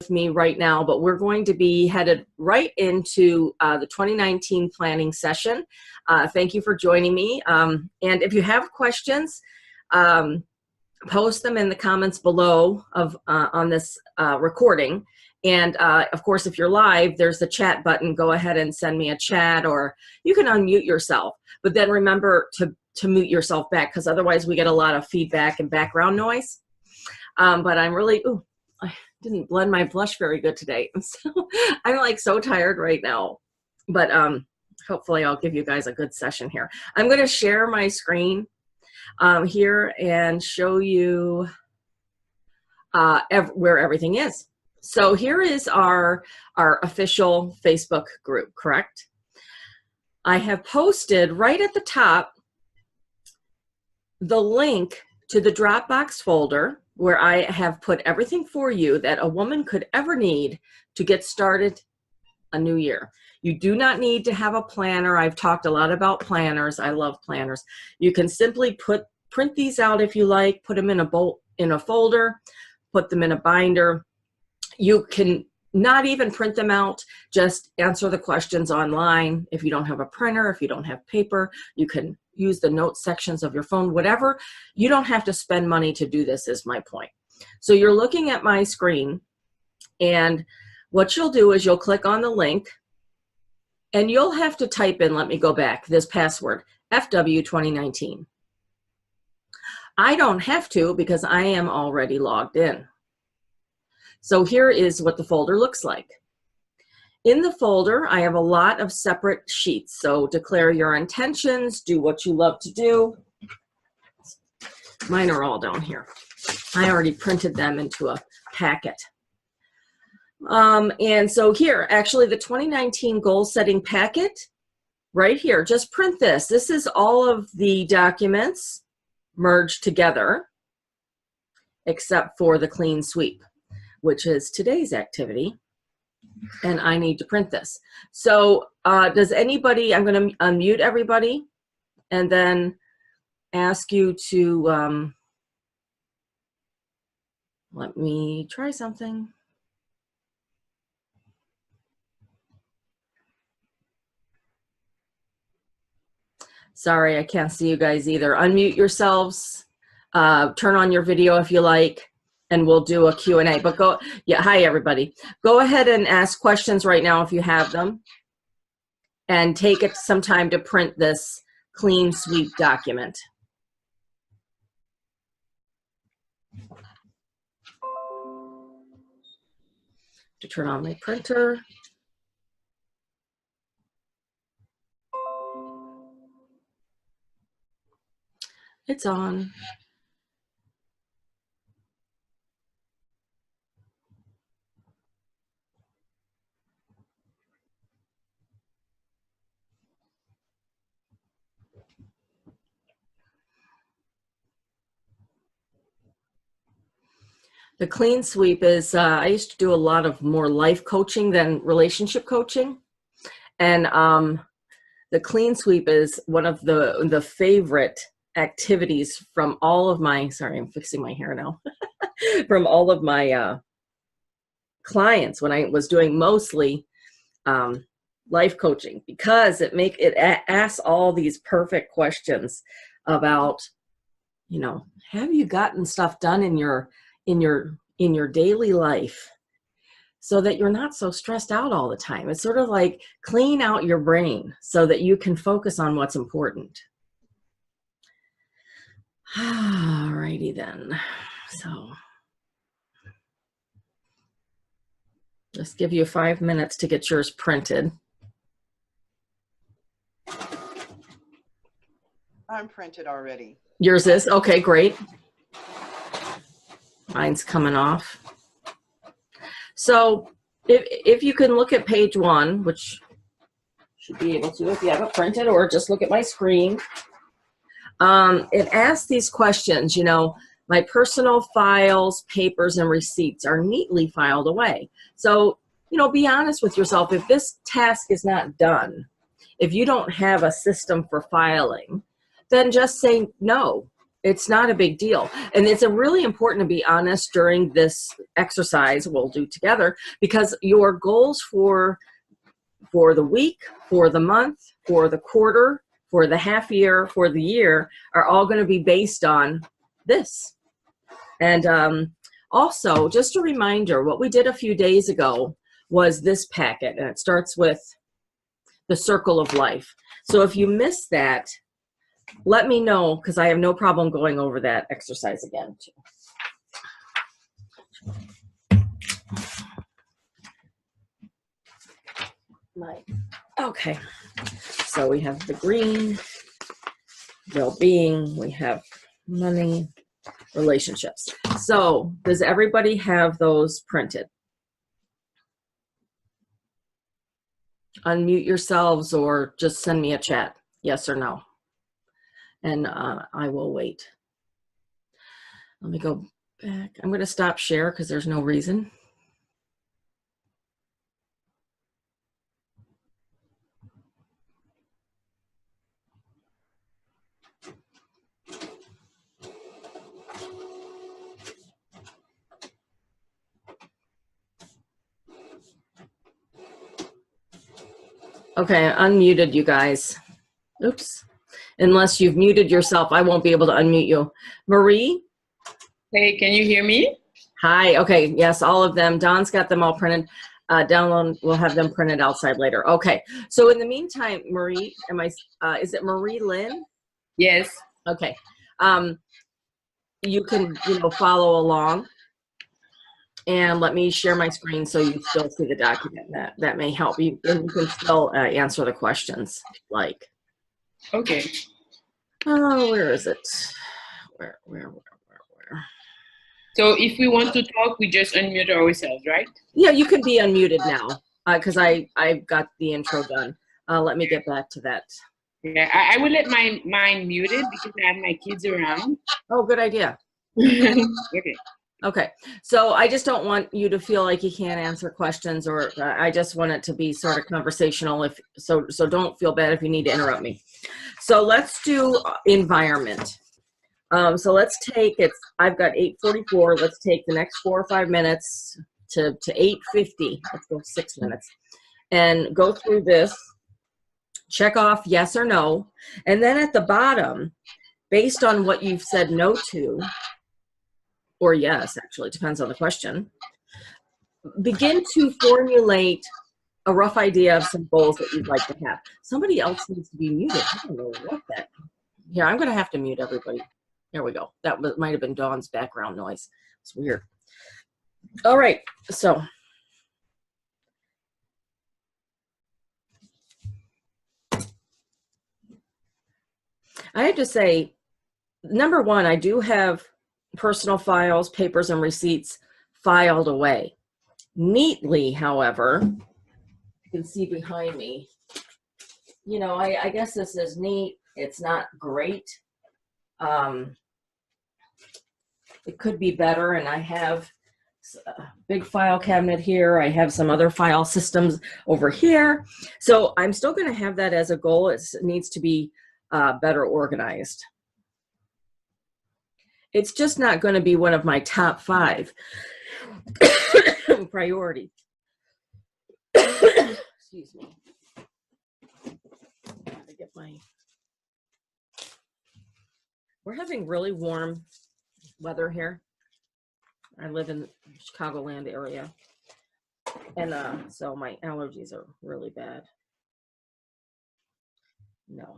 me right now, but we're going to be headed right into the 2019 planning session. Thank you for joining me. And if you have questions, post them in the comments below on this recording. And of course, if you're live, there's the chat button. Go ahead and send me a chat, or you can unmute yourself. But then remember to mute yourself back, because otherwise we get a lot of feedback and background noise. But I'm really, I didn't blend my blush very good today. So I'm like so tired right now. But hopefully I'll give you guys a good session here. I'm going to share my screen here and show you where everything is. So here is our official Facebook group, correct? I have posted right at the top the link to the Dropbox folder where I have put everything for you that a woman could ever need to get started a new year. You do not need to have a planner. I've talked a lot about planners. I love planners. You can simply print these out if you like, put them in a folder, put them in a binder. You can not even print them out, just answer the questions online. If you don't have a printer, if you don't have paper, you can use the note sections of your phone, whatever. You don't have to spend money to do this, is my point. So you're looking at my screen, and what you'll do is you'll click on the link, and you'll have to type in, let me go back, this password, FW 2019. I don't have to because I am already logged in. So here is what the folder looks like. In the folder, I have a lot of separate sheets. So declare your intentions, do what you love to do. Mine are all down here. I already printed them into a packet. And so here, actually the 2019 goal setting packet, right here, just print this. This is all of the documents merged together, except for the clean sweep, which is today's activity, and I need to print this. So does anybody, I'm going to unmute everybody and then ask you to, let me try something. Sorry, I can't see you guys either. Unmute yourselves, turn on your video if you like, and we'll do a Q&A. But go, yeah, hi everybody. Go ahead and ask questions right now if you have them, and take it some time to print this clean sweep document. To turn on my printer. It's on. The clean sweep is, I used to do a lot of more life coaching than relationship coaching. And the clean sweep is one of the favorite activities from all of my, sorry, I'm fixing my hair now, from all of my clients when I was doing mostly life coaching, because it asks all these perfect questions about, you know, have you gotten stuff done in your daily life so that you're not so stressed out all the time? It's sort of like clean out your brain so that you can focus on what's important. Alrighty then. So just give you 5 minutes to get yours printed. I'm printed already. Yours is? Okay, great. Mine's coming off. So if you can look at page 1, which should be able to if you have it printed, or just look at my screen. It asks these questions, you know, my personal files, papers, and receipts are neatly filed away. So, you know, be honest with yourself. If this task is not done, if you don't have a system for filing, then just say no. It's not a big deal. And it's a really important to be honest during this exercise we'll do together, because your goals for the week, for the month, for the quarter, for the half year, for the year are all going to be based on this. And also, just a reminder, what we did a few days ago was this packet, and it starts with the circle of life. So if you missed that, let me know, because I have no problem going over that exercise again too. Okay, so we have the green, well-being, we have money, relationships. So does everybody have those printed? Unmute yourselves or just send me a chat, yes or no. And I will wait. Let me go back. I'm going to stop share because there's no reason. Okay, unmuted you guys. Oops. Unless you've muted yourself, I won't be able to unmute you. Marie? Hey, can you hear me? Hi, okay, yes, all of them. Don's got them all printed. Download, we'll have them printed outside later. Okay, so in the meantime, Marie, is it Marie Lynn? Yes. Okay, you can, follow along. And let me share my screen so you still see the document. That may help you, and you can still answer the questions like. Okay. Oh, where is it? Where? So if we want to talk, we just unmute ourselves, right? Yeah, you can be unmuted now because I've got the intro done. Let me get back to that. Yeah, I will let mine muted because I have my kids around. Oh, good idea. Okay. Okay, so I just don't want you to feel like you can't answer questions, or I just want it to be sort of conversational. So don't feel bad if you need to interrupt me. So let's do environment. So let's take it. I've got 8:44. Let's take the next 4 or 5 minutes to 8:50. Let's go 6 minutes and go through this. Check off yes or no, and then at the bottom, based on what you've said no to, or yes, actually, it depends on the question, begin to formulate a rough idea of some goals that you'd like to have. Somebody else needs to be muted. I don't know what that. Here, I'm going to have to mute everybody. There we go. That might have been Dawn's background noise. It's weird. All right, so. I have to say, number one, I do have personal files, papers, and receipts filed away. Neatly, however, you can see behind me, I guess this is neat. It's not great. It could be better, and I have a big file cabinet here. I have some other file systems over here. So I'm still going to have that as a goal. It needs to be better organized. It's just not going to be one of my top 5 priorities. Excuse me. Gotta get We're having really warm weather here. I live in the Chicagoland area. And so my allergies are really bad. No.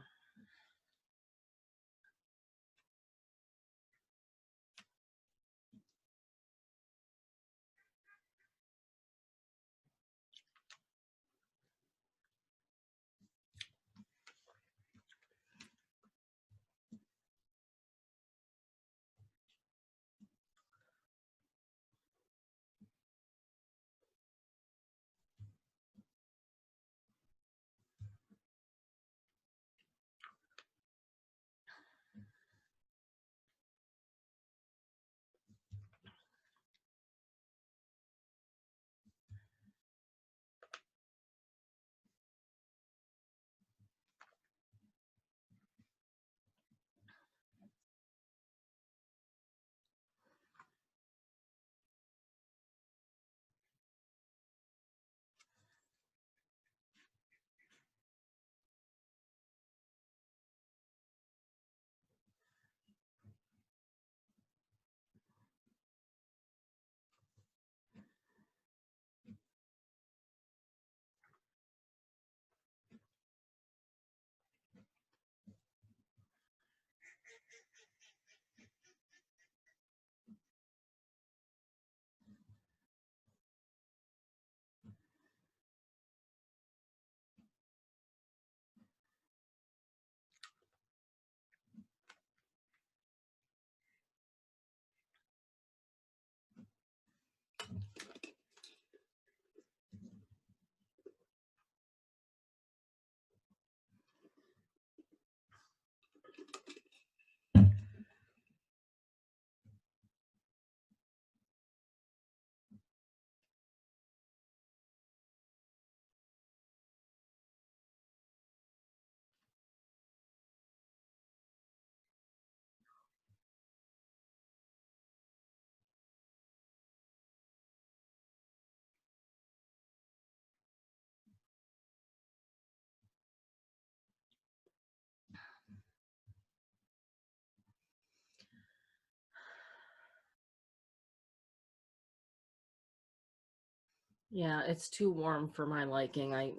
Yeah, it's too warm for my liking.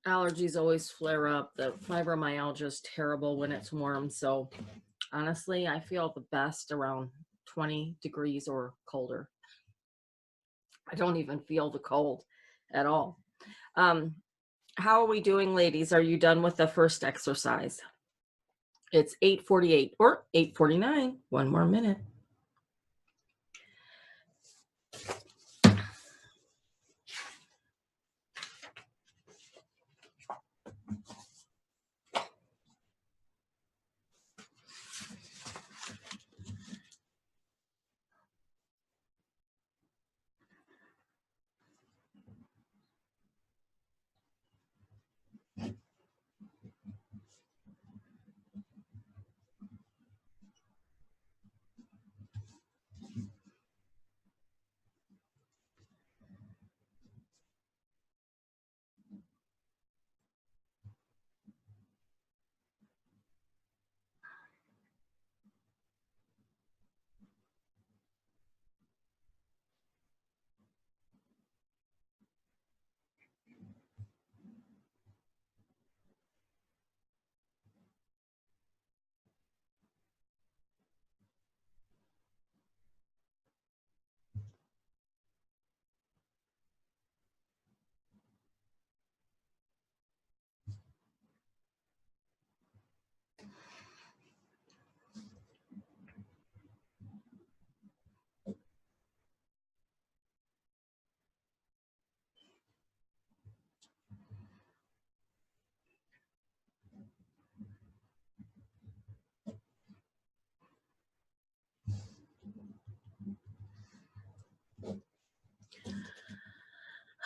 Allergies always flare up. The fibromyalgia is terrible when it's warm. So honestly, I feel the best around 20 degrees or colder. I don't even feel the cold at all. Um, how are we doing, ladies? Are you done with the first exercise? It's 8:48 or 8:49. One more minute.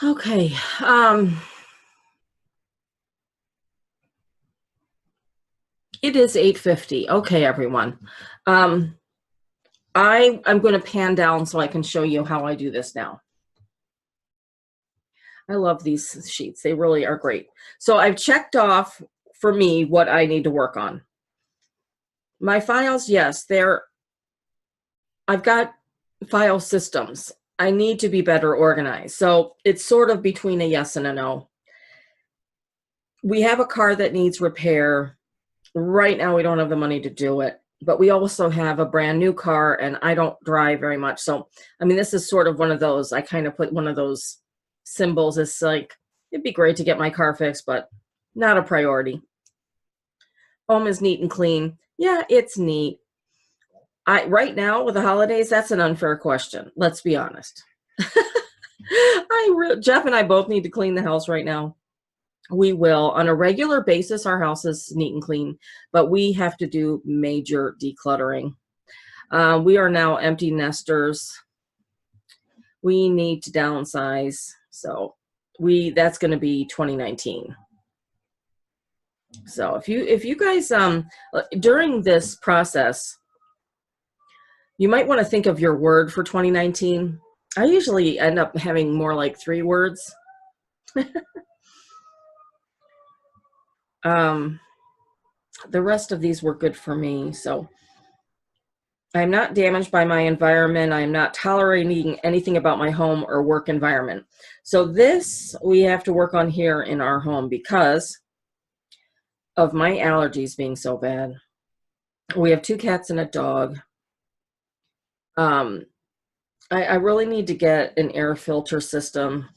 Okay. It is 8:50. Okay, everyone. I'm going to pan down so I can show you how I do this now. I love these sheets. They really are great. So I've checked off for me what I need to work on. My files, yes, I've got file systems. I need to be better organized. So it's sort of between a yes and a no. We have a car that needs repair. Right now, we don't have the money to do it, but we also have a brand new car and I don't drive very much. So, I mean, this is sort of one of those, I kind of put one of those symbols. It's like, it'd be great to get my car fixed, but not a priority. Home is neat and clean. Yeah, it's neat. Right now with the holidays, that's an unfair question. Let's be honest. Jeff and I both need to clean the house right now. We will on a regular basis. Our house is neat and clean, but we have to do major decluttering. We are now empty nesters. We need to downsize. So that's going to be 2019. So if you guys during this process, you might want to think of your word for 2019. I usually end up having more like 3 words. The rest of these were good for me. So I'm not damaged by my environment. I'm not tolerating anything about my home or work environment. So this we have to work on here in our home because of my allergies being so bad. We have 2 cats and a dog. I really need to get an air filter system.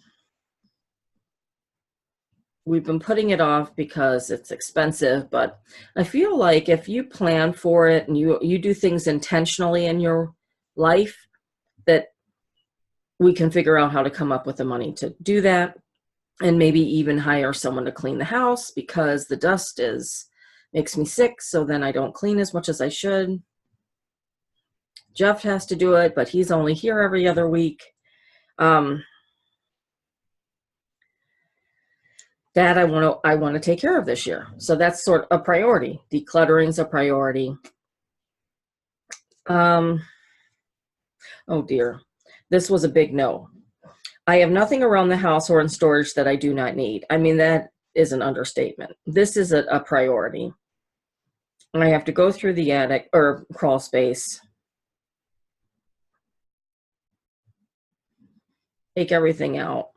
We've been putting it off because it's expensive, but I feel like if you plan for it and you do things intentionally in your life, that we can figure out how to come up with the money to do that, and maybe even hire someone to clean the house because the dust makes me sick, so then I don't clean as much as I should. Jeff has to do it, but he's only here every other week. That I want to take care of this year. So that's sort of a priority. Decluttering's a priority. Oh dear. This was a big no. I have nothing around the house or in storage that I do not need. I mean, that is an understatement. This is a priority. I have to go through the attic or crawl space. take everything out,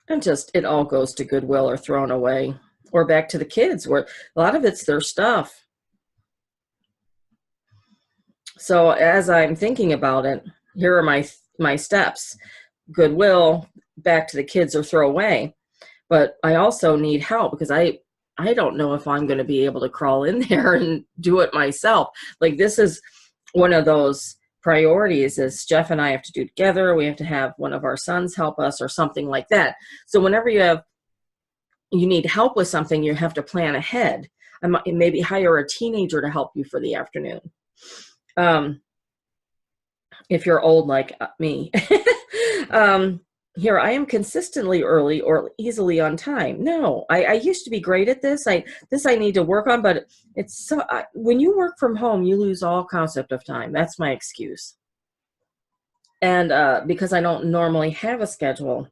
and just it all goes to Goodwill or thrown away or back to the kids where a lot of it's their stuff. So as I'm thinking about it, here are my steps. Goodwill, back to the kids or throw away. But I also need help because I don't know if I'm going to be able to crawl in there and do it myself. Like this is one of those priorities is Jeff and I have to do together. We have to have one of our sons help us or something like that. So whenever you need help with something, you have to plan ahead. I might maybe hire a teenager to help you for the afternoon. If you're old like me. Here I am consistently early or easily on time. No, I used to be great at this. I need to work on, but it's so, when you work from home, you lose all concept of time. That's my excuse. And because I don't normally have a schedule,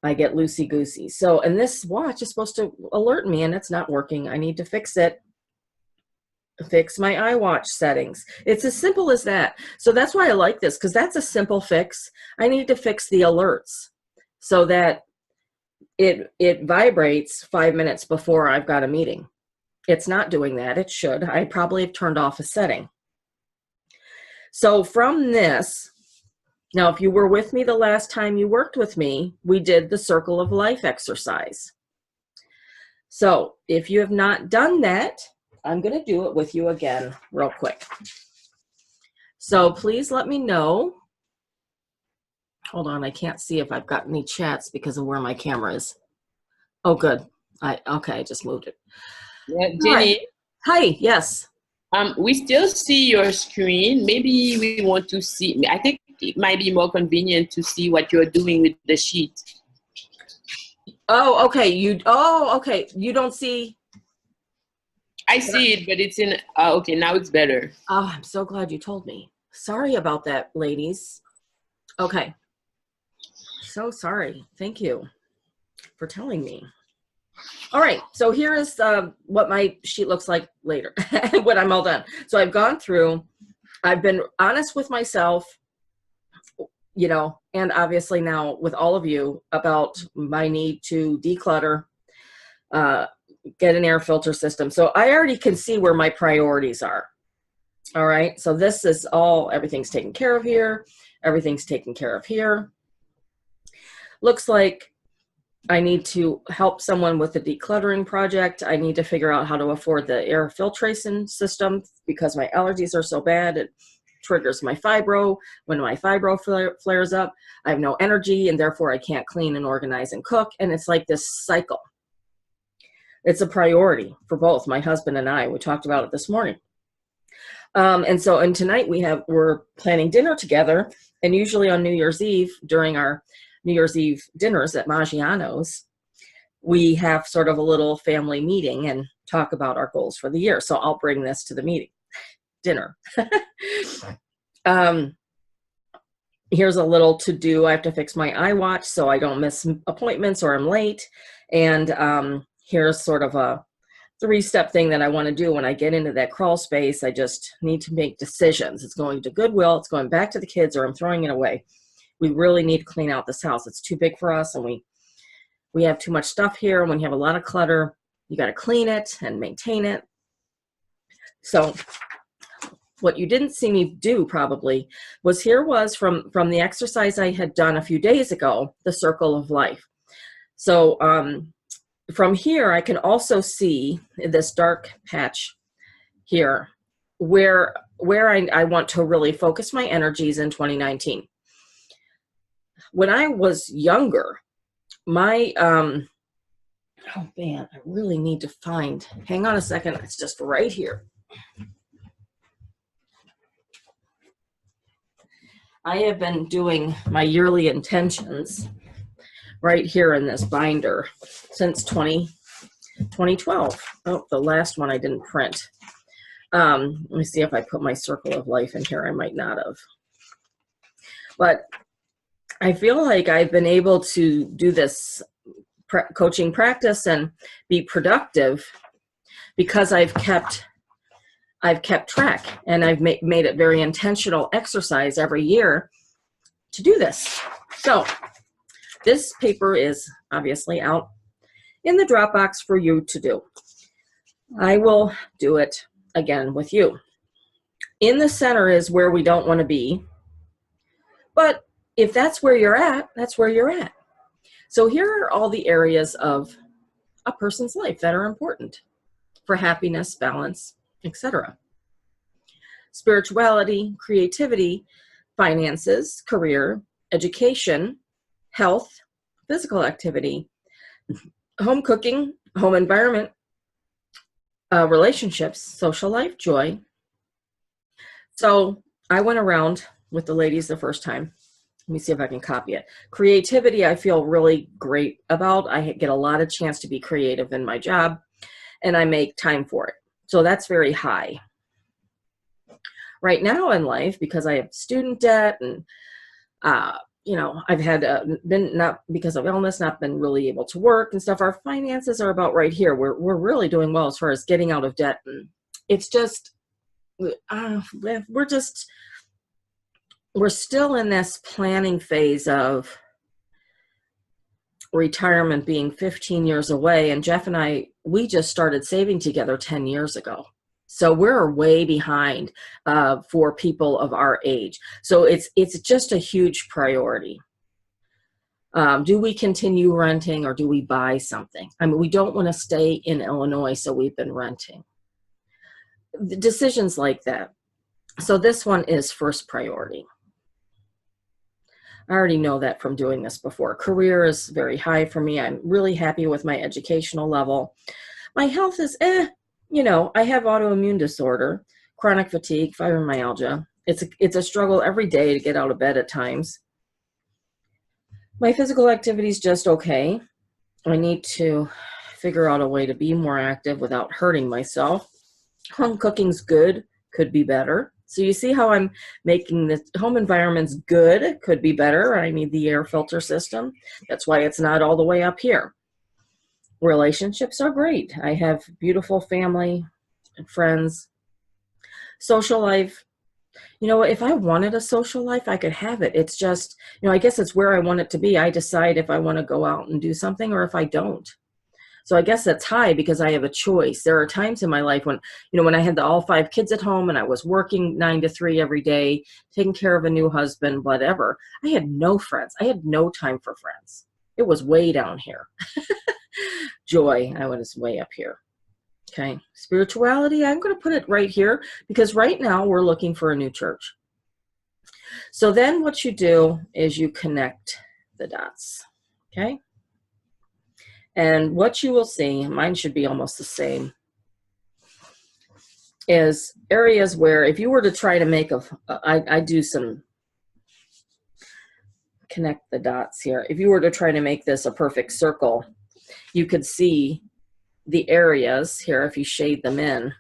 I get loosey-goosey. So, and this watch is supposed to alert me and it's not working. I need to fix it. Fix my iWatch settings. It's as simple as that. So that's why I like this, because that's a simple fix. I need to fix the alerts so that it vibrates 5 minutes before I've got a meeting. It's not doing that. It should. I probably have turned off a setting. So from this, now if you were with me the last time you worked with me, we did the Circle of Life exercise. So if you have not done that, I'm going to do it with you again real quick. So please let me know. Hold on, I can't see if I've got any chats because of where my camera is. Oh, good. Okay, I just moved it. Yeah, Jenny. Right. Hi, yes. We still see your screen. Maybe we want to see. I think it might be more convenient to see what you're doing with the sheet. Oh, okay. Okay. You don't see. I see it, but it's in, okay, now it's better. Oh, I'm so glad you told me. Sorry about that, ladies. Okay. So sorry. Thank you for telling me. All right. So here is what my sheet looks like later when I'm all done. So I've gone through, I've been honest with myself, you know, and obviously now with all of you about my need to declutter, get an air filter system. So I already can see where my priorities are. All right. So this is all, everything's taken care of here. Everything's taken care of here. Looks like I need to help someone with the decluttering project. I need to figure out how to afford the air filtration system because my allergies are so bad. It triggers my fibro. When my fibro flares up, I have no energy and therefore I can't clean and organize and cook. And it's like this cycle. It's a priority for both my husband and I. We talked about it this morning. And tonight we're planning dinner together. And usually on New Year's Eve, during our New Year's Eve dinners at Maggiano's, we have sort of a little family meeting and talk about our goals for the year. So I'll bring this to the dinner. Here's a little to do. I have to fix my iWatch so I don't miss appointments or I'm late. And here's sort of a 3-step thing that I want to do when I get into that crawl space. I just need to make decisions. It's going to Goodwill, it's going back to the kids, or I'm throwing it away. We really need to clean out this house. It's too big for us, and we have too much stuff here. When you have a lot of clutter, you got to clean it and maintain it. So what you didn't see me do probably was from the exercise I had done a few days ago, the Circle of Life. So from here, I can also see this dark patch here where I want to really focus my energies in 2019. When I was younger, my, oh man, I really need to find, hang on a second, it's just right here. I have been doing my yearly intentions right here in this binder since 2012. Oh, the last one I didn't print. Let me see if I put my Circle of Life in here. I might not have. But I feel like I've been able to do this coaching practice and be productive because I've kept track, and I've made it very intentional exercise every year to do this. So this paper is obviously out in the Dropbox for you to do. I will do it again with you. In the center is where we don't want to be, but if that's where you're at, that's where you're at. So here are all the areas of a person's life that are important for happiness, balance, etc. Spirituality, creativity, finances, career, education, health, physical activity, home cooking, home environment, relationships, social life, joy. So I went around with the ladies the first time. Let me see if I can copy it. Creativity, I feel really great about. I get a lot of chance to be creative in my job, and I make time for it. So that's very high. Right now in life, because I have student debt and, you know, I've had been, not because of illness, not been really able to work and stuff. Our finances are about right here. We're really doing well as far as getting out of debt. And it's just, we're still in this planning phase of retirement being 15 years away. And Jeff and I, we just started saving together 10 years ago. So we're way behind for people of our age. So it's just a huge priority. Do we continue renting or do we buy something? I mean, we don't want to stay in Illinois, so we've been renting. The decisions like that. So this one is first priority. I already know that from doing this before. Career is very high for me. I'm really happy with my educational level. My health is, you know, I have autoimmune disorder, chronic fatigue, fibromyalgia. It's a struggle every day to get out of bed at times. My physical activity is just okay. I need to figure out a way to be more active without hurting myself. Home cooking's good, could be better. So you see how I'm making the home environment's good, could be better. I need the air filter system. That's why it's not all the way up here. Relationships are great. I have beautiful family and friends. Social life, you know, if I wanted a social life, I could have it. It's just, you know, I guess it's where I want it to be. I decide if I want to go out and do something or if I don't. So I guess that's high because I have a choice. There are times in my life when, you know, when I had all 5 kids at home and I was working 9 to 3 every day, taking care of a new husband, whatever, I had no friends. I had no time for friends. It was way down here. Joy, I was way up here. Okay. Spirituality, I'm going to put it right here because right now we're looking for a new church. So then what you do is you connect the dots. Okay. And what you will see, mine should be almost the same, is areas where if you were to try to make I do some connect the dots here. If you were to try to make this a perfect circle, you could see the areas here, if you shade them in,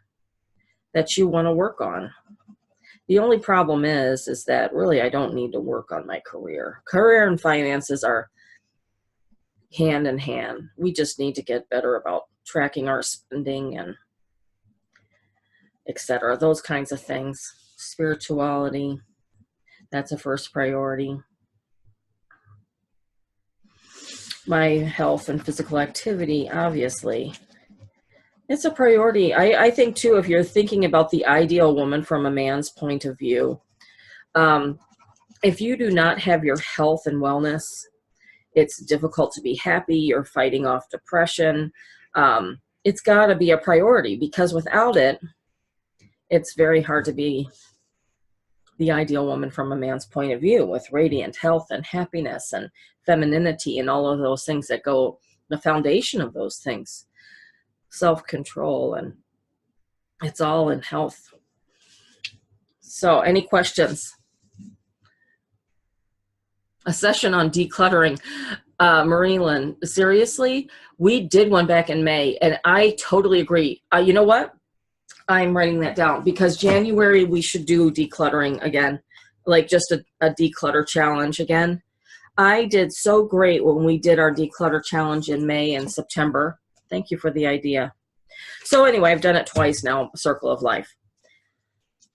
that you want to work on. The only problem is that really I don't need to work on my career. Career and finances are hand in hand. We just need to get better about tracking our spending and etc. Those kinds of things. Spirituality, that's a first priority. My health and physical activity, obviously, it's a priority. I think too, if you're thinking about the ideal woman from a man's point of view, if you do not have your health and wellness, it's difficult to be happy. You're fighting off depression. It's got to be a priority because without it, it's very hard to be the ideal woman from a man's point of view with radiant health and happiness and femininity and all of those things that go, the foundation of those things, self-control, and it's all in health. So any questions? A session on decluttering. Marie-Lynn, seriously, we did one back in May, and I totally agree. You know what? I'm writing that down because January we should do decluttering again, like just a declutter challenge again. I did so great when we did our declutter challenge in May and September. Thank you for the idea. So anyway, I've done it twice now, Circle of Life.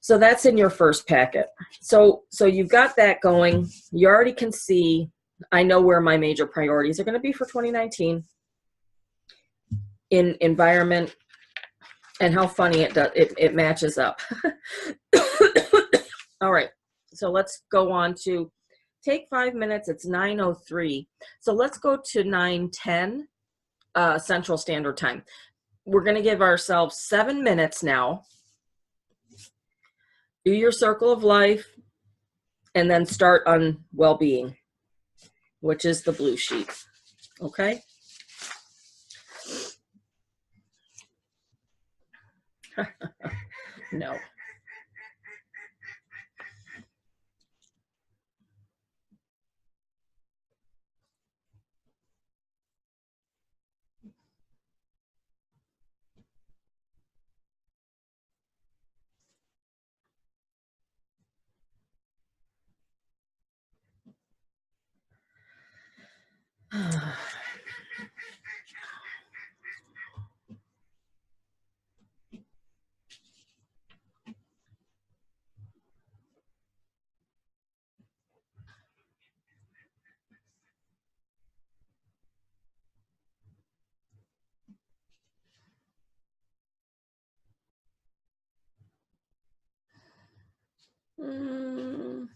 So that's in your first packet. So you've got that going. You already can see, I know where my major priorities are going to be for 2019 in environment, and how funny it matches up. All right, so let's go on to take 5 minutes. It's 9:03. So let's go to 9:10 Central Standard Time. We're going to give ourselves 7 minutes now. Do your circle of life, and then start on well-being, which is the blue sheet. Okay? No. Mm.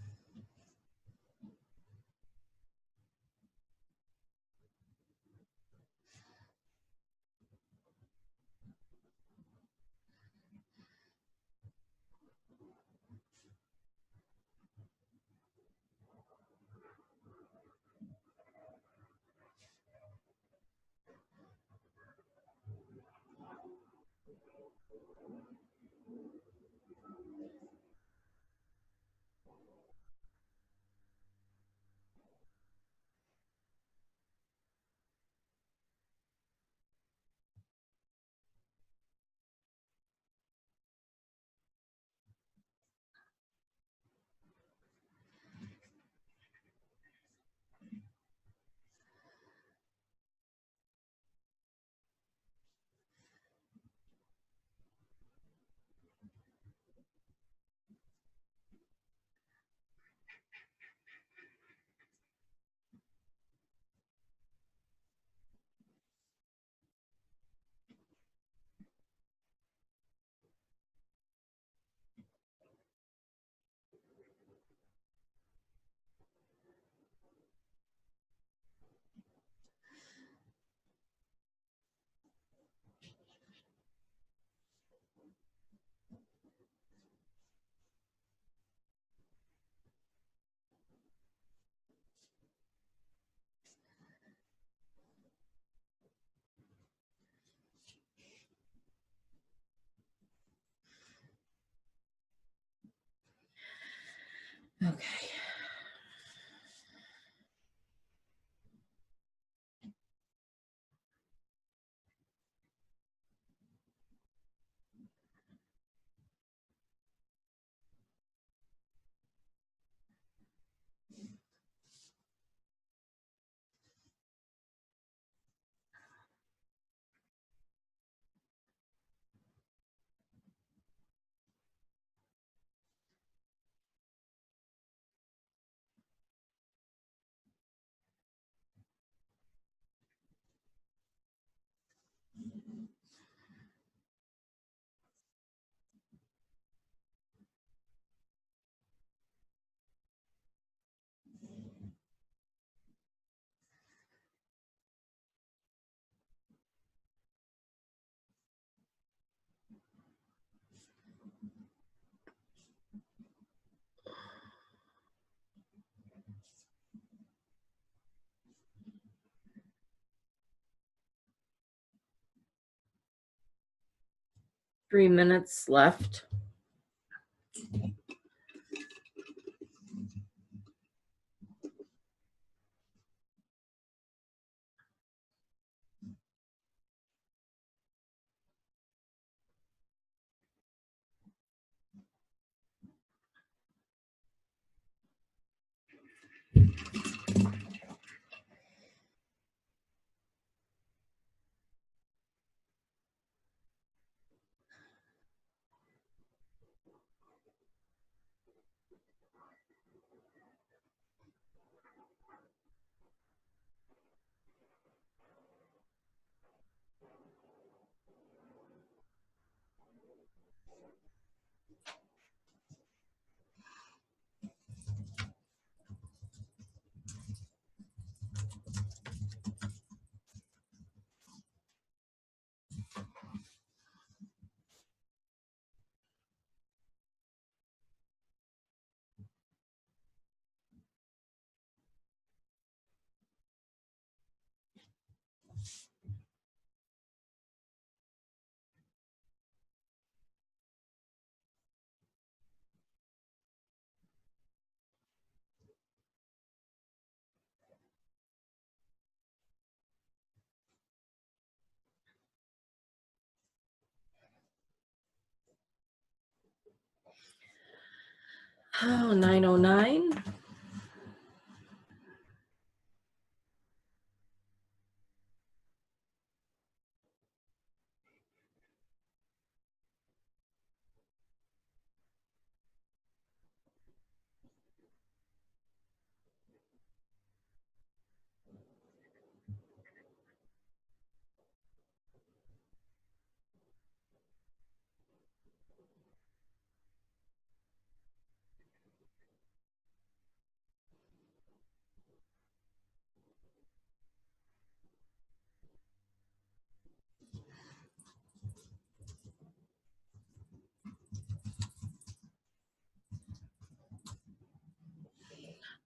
3 minutes left. Oh, 909.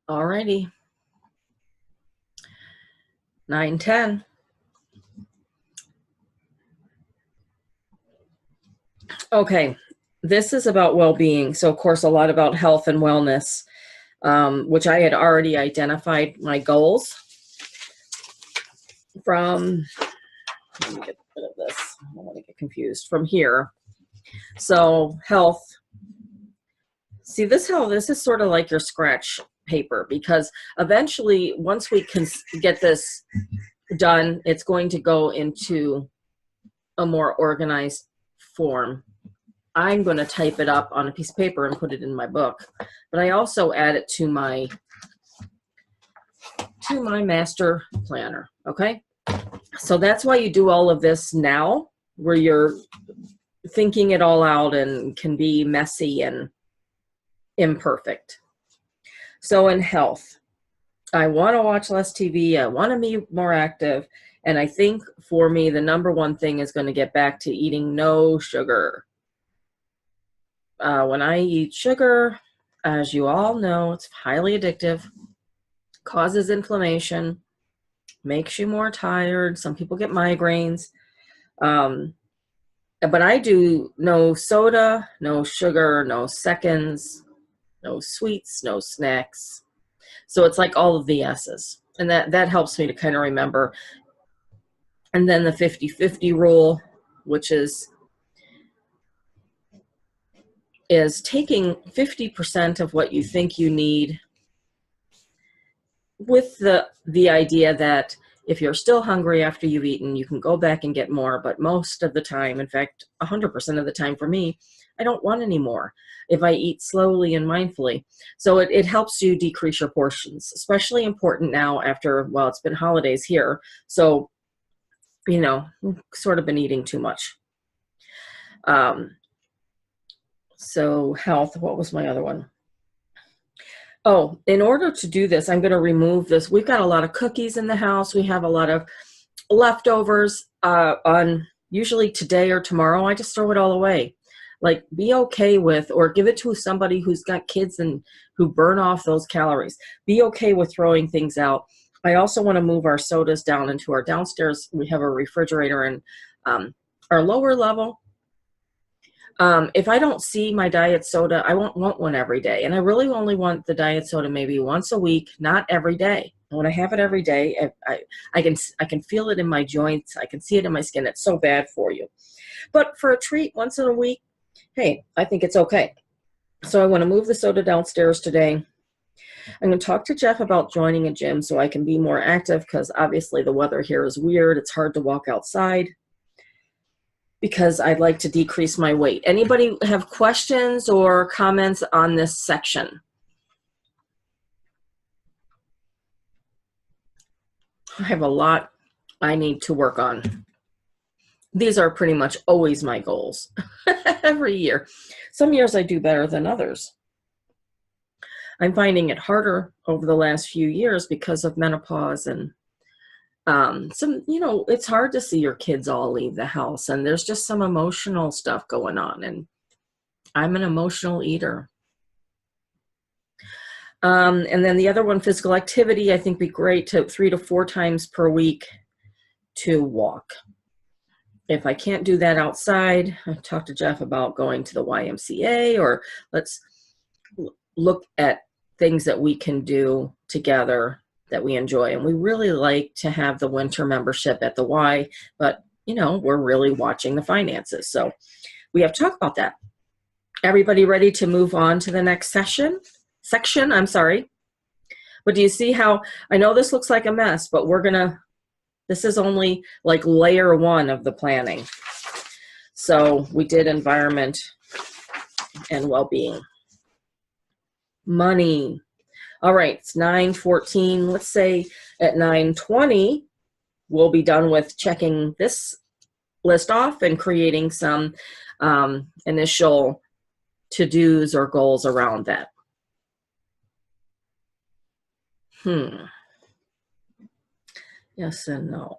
Alrighty. 910. Okay, this is about well-being. So, of course, a lot about health and wellness, which I had already identified my goals from. Let me get rid of this. I don't want to get confused from here. So, health. See, this is sort of like your scratch paper, because eventually, once we can get this done, it's going to go into a more organized form. I'm going to type it up on a piece of paper and put it in my book, but I also add it to my master planner. Okay, so that's why you do all of this now, where you're thinking it all out and can be messy and imperfect. So in health, I want to watch less TV. I want to be more active. And I think for me, the number one thing is going to get back to eating no sugar. When I eat sugar, as you all know, it's highly addictive, causes inflammation, makes you more tired. Some people get migraines. But I do no soda, no sugar, no seconds, no sweets, no snacks. So it's like all of the S's. And that helps me to kind of remember. And then the 50-50 rule, which is taking 50% of what you think you need, with the idea that if you're still hungry after you've eaten, you can go back and get more. But most of the time, in fact, 100% of the time for me, I don't want any more if I eat slowly and mindfully. So it helps you decrease your portions, especially important now after, well, it's been holidays here. So, you know, we've sort of been eating too much. So health, what was my other one? Oh, in order to do this, I'm going to remove this. We've got a lot of cookies in the house. We have a lot of leftovers on usually today or tomorrow. I just throw it all away. Like, be okay with, or give it to somebody who's got kids and who burn off those calories. Be okay with throwing things out. I also want to move our sodas down into our downstairs. We have a refrigerator in our lower level. If I don't see my diet soda, I won't want one every day. And I really only want the diet soda maybe once a week, not every day. When I have it every day, I can feel it in my joints. I can see it in my skin. It's so bad for you. But for a treat once in a week, hey, I think it's okay. So I want to move the soda downstairs today. I'm going to talk to Jeff about joining a gym so I can be more active, because obviously the weather here is weird. It's hard to walk outside, because I'd like to decrease my weight. Anybody have questions or comments on this section? I have a lot I need to work on. These are pretty much always my goals every year. Some years I do better than others. I'm finding it harder over the last few years because of menopause and it's hard to see your kids all leave the house, and there's just some emotional stuff going on, and I'm an emotional eater. And then the other one, physical activity, I think be great to 3 to 4 times per week to walk. If I can't do that outside, I talked to Jeff about going to the YMCA, or let's look at things that we can do together that we enjoy. And we really like to have the winter membership at the Y, but we're really watching the finances. So we have to talk about that. Everybody ready to move on to the next section, I'm sorry. But do you see how, I know this looks like a mess, but this is only like layer 1 of the planning. So we did environment and well-being. Money. All right, it's 9:14. Let's say at 9:20, we'll be done with checking this list off and creating some initial to-dos or goals around that. Yes and no.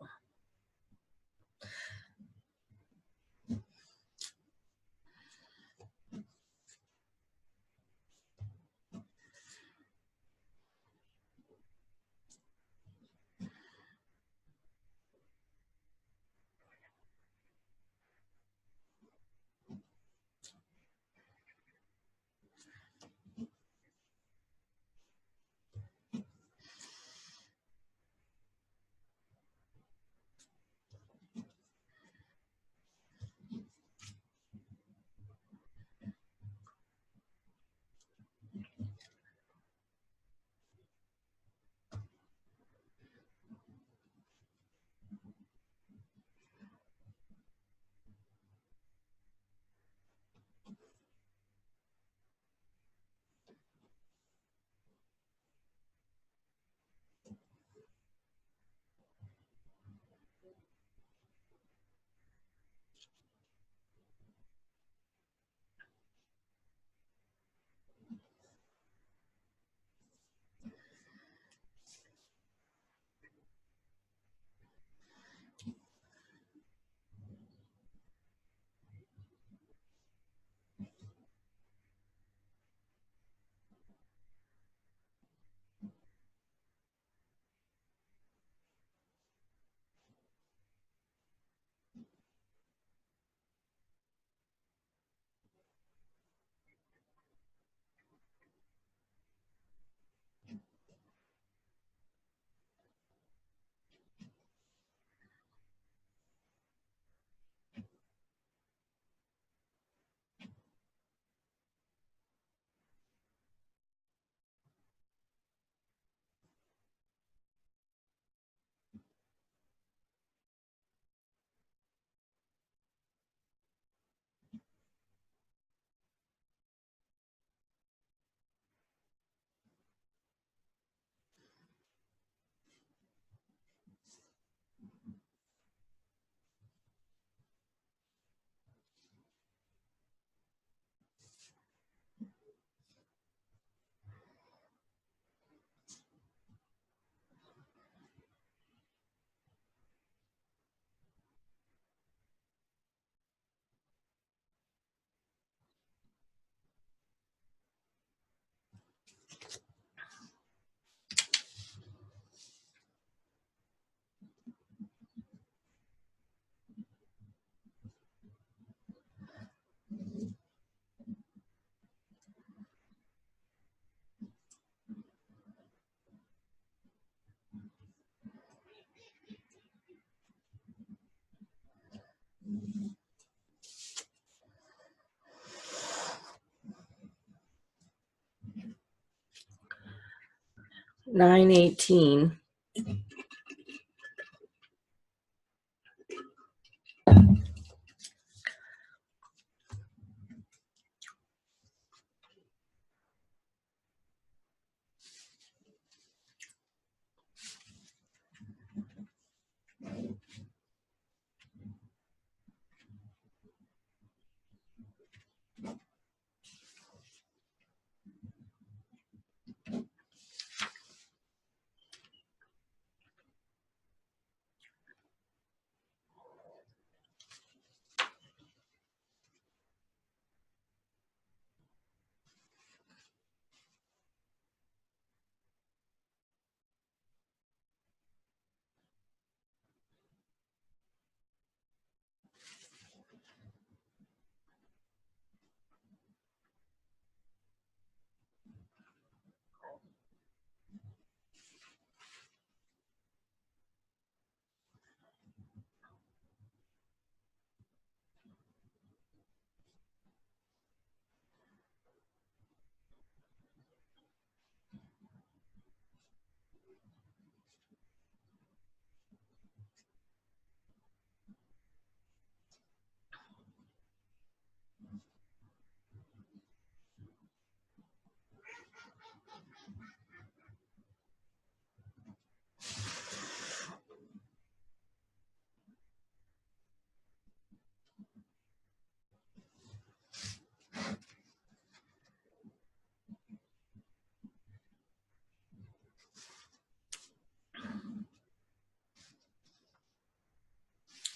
Nine 18.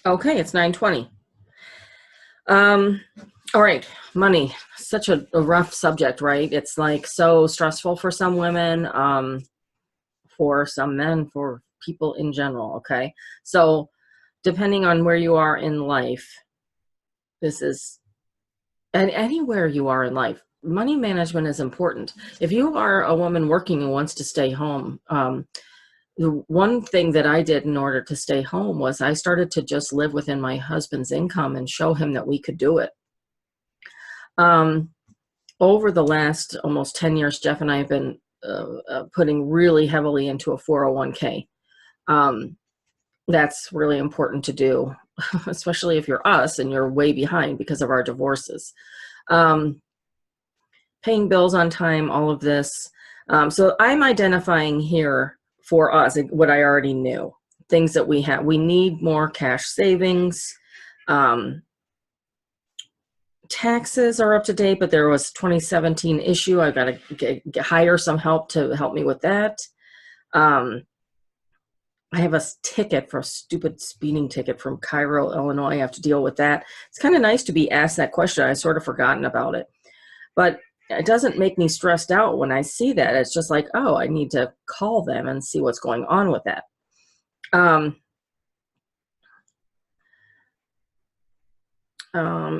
Okay, it's 9:20. All right, money. Such a rough subject, right? It's like so stressful for some women, for some men, for people in general. Okay, so depending on where you are in life, this is, and anywhere you are in life, money management is important. If you are a woman working and wants to stay home, the one thing that I did in order to stay home was I started to just live within my husband's income and show him that we could do it. Um, Over the last almost 10 years, Jeff and I have been putting really heavily into a 401k. Um, that's really important to do, especially if you're us and you're way behind because of our divorces. Um, Paying bills on time, all of this. So I'm identifying here for us what I already knew, things that we have. We need more cash savings. Um, Taxes are up to date, but there was 2017 issue. I got to hire some help to help me with that. I have a ticket for a stupid speeding ticket from Cairo, Illinois. I have to deal with that. It's kind of nice to be asked that question. I sort of forgotten about it, but it doesn't make me stressed out when I see that. It's just like, oh, I need to call them and see what's going on with that.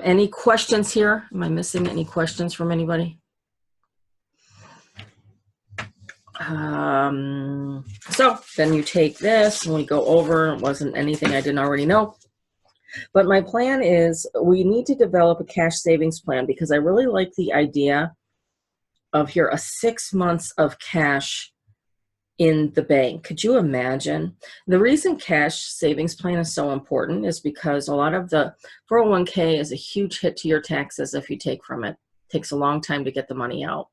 Any questions here? Am I missing any questions from anybody? So then you take this and we go over. It wasn't anything I didn't already know. But my plan is we need to develop a cash savings plan because I really like the idea of here a 6 months of cash in the bank. Could you imagine? The reason cash savings plan is so important is because a lot of the 401k is a huge hit to your taxes if you take from it. It takes a long time to get the money out.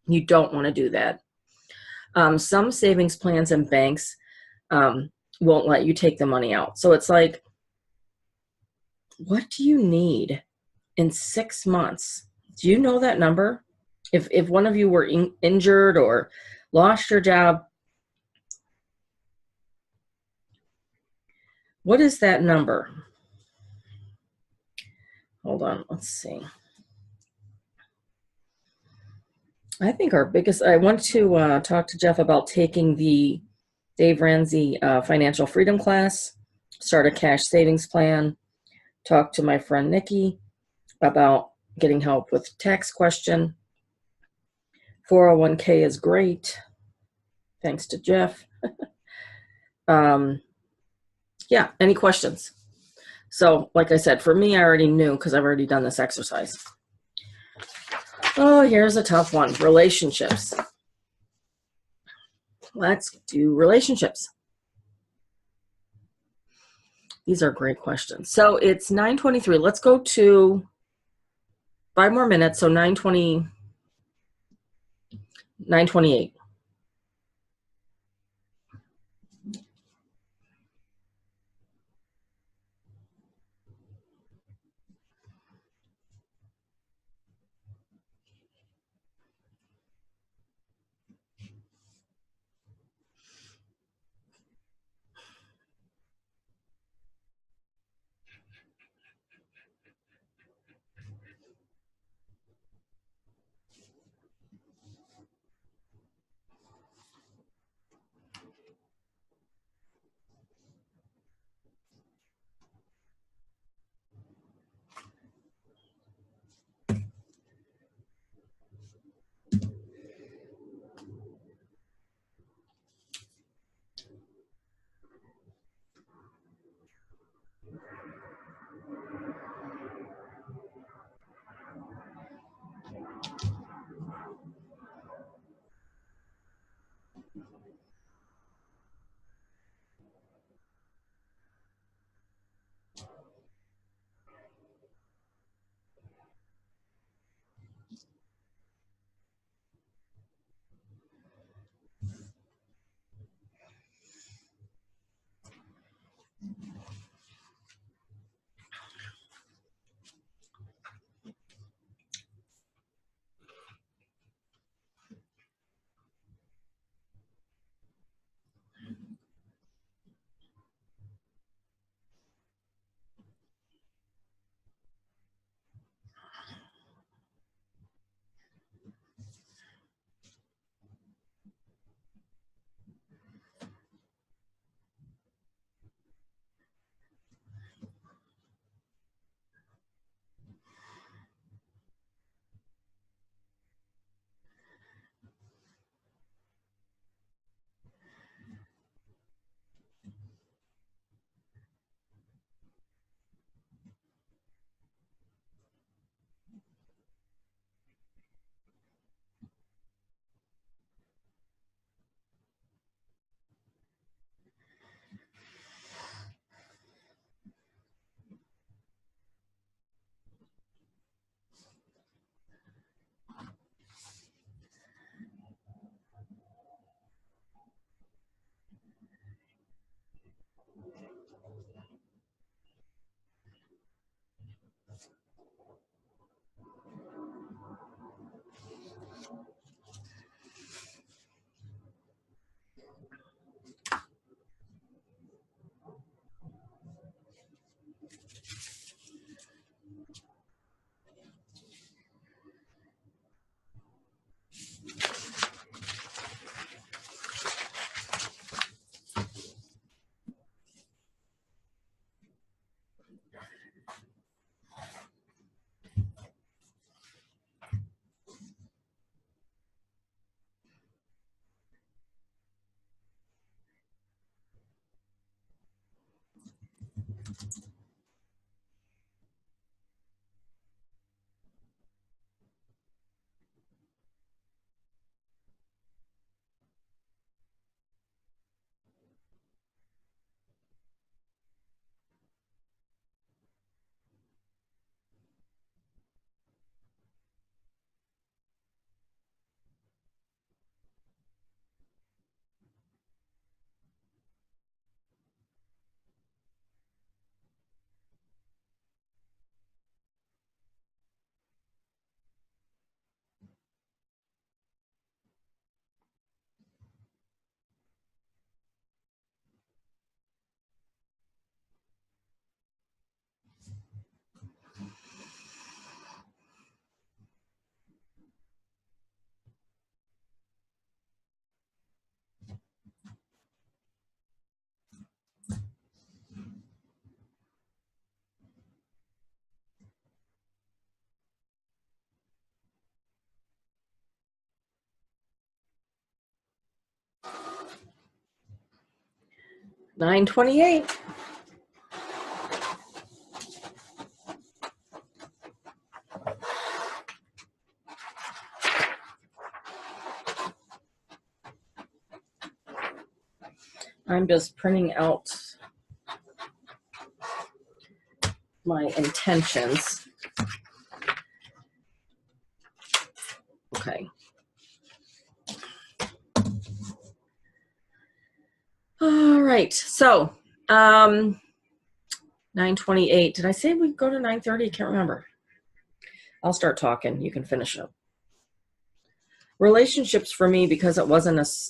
You don't want to do that. Some savings plans and banks won't let you take the money out. So it's like, what do you need in 6 months? Do you know that number? If one of you were injured or lost your job, what is that number? Hold on, let's see. I think our biggest, I want to talk to Jeff about taking the Dave Ramsey financial freedom class, start a cash savings plan, talk to my friend Nikki about getting help with tax question. 401k is great, thanks to Jeff. Yeah, any questions? So like I said, for me, I already knew because I've already done this exercise. Oh, here's a tough one, relationships. Let's do relationships. These are great questions. So it's 9:23. Let's go to 5 more minutes. So 9:20, 9:28. 9:28. I'm just printing out my intentions. Okay. All right. So, 9:28. Did I say we go to 9:30? I can't remember. I'll start talking. You can finish up. Relationships for me, because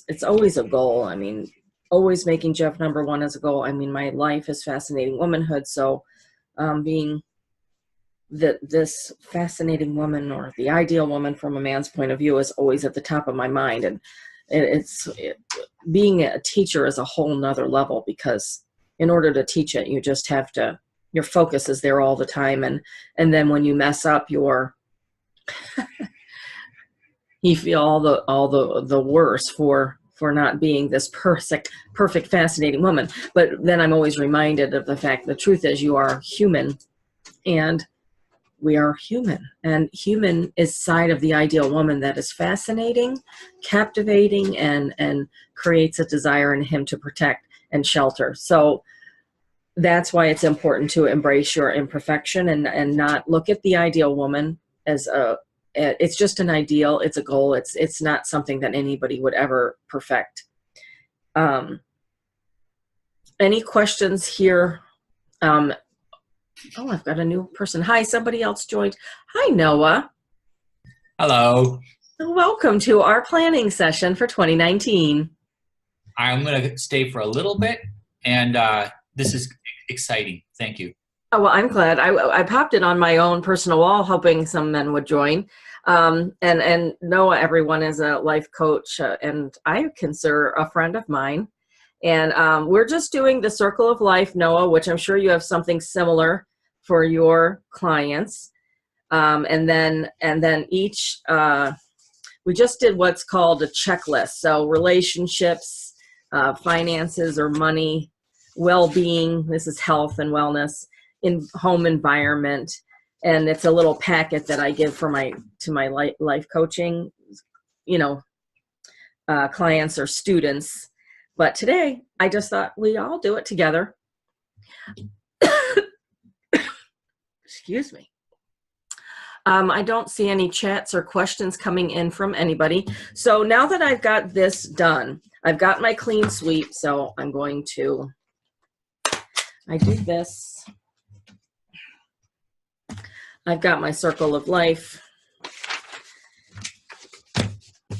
it's always a goal. I mean, always making Jeff number one as a goal. I mean, my life is fascinating womanhood. So, being this fascinating woman, or the ideal woman from a man's point of view, is always at the top of my mind. And being a teacher is a whole nother level, because in order to teach it, you just have to, your focus is there all the time. And then when you mess up, you feel all the worse for not being this perfect, fascinating woman. But then I'm always reminded of the fact, the truth is, you are human, and we are human, and human is side of the ideal woman that is fascinating, captivating, and creates a desire in him to protect and shelter. So that's why it's important to embrace your imperfection, and not look at the ideal woman as it's just an ideal. It's a goal. It's not something that anybody would ever perfect. Any questions here? Oh, I've got a new person. Hi, somebody else joined. Hi, Noah. Hello. Welcome to our planning session for 2019. I'm going to stay for a little bit, and this is exciting. Thank you. Oh, well, I'm glad. I popped it on my own personal wall, hoping some men would join. And Noah, everyone, is a life coach, and I consider a friend of mine. And we're just doing the Circle of Life, Noah, which I'm sure you have something similar for your clients. And then each, we just did what's called a checklist. So relationships, finances or money, well-being, this is health and wellness, in home environment. And it's a little packet that I give to my life coaching, clients or students. But today, I just thought we all do it together. Excuse me. I don't see any chats or questions coming in from anybody. So now that I've got this done, I've got my clean sweep. So I do this. I've got my Circle of Life.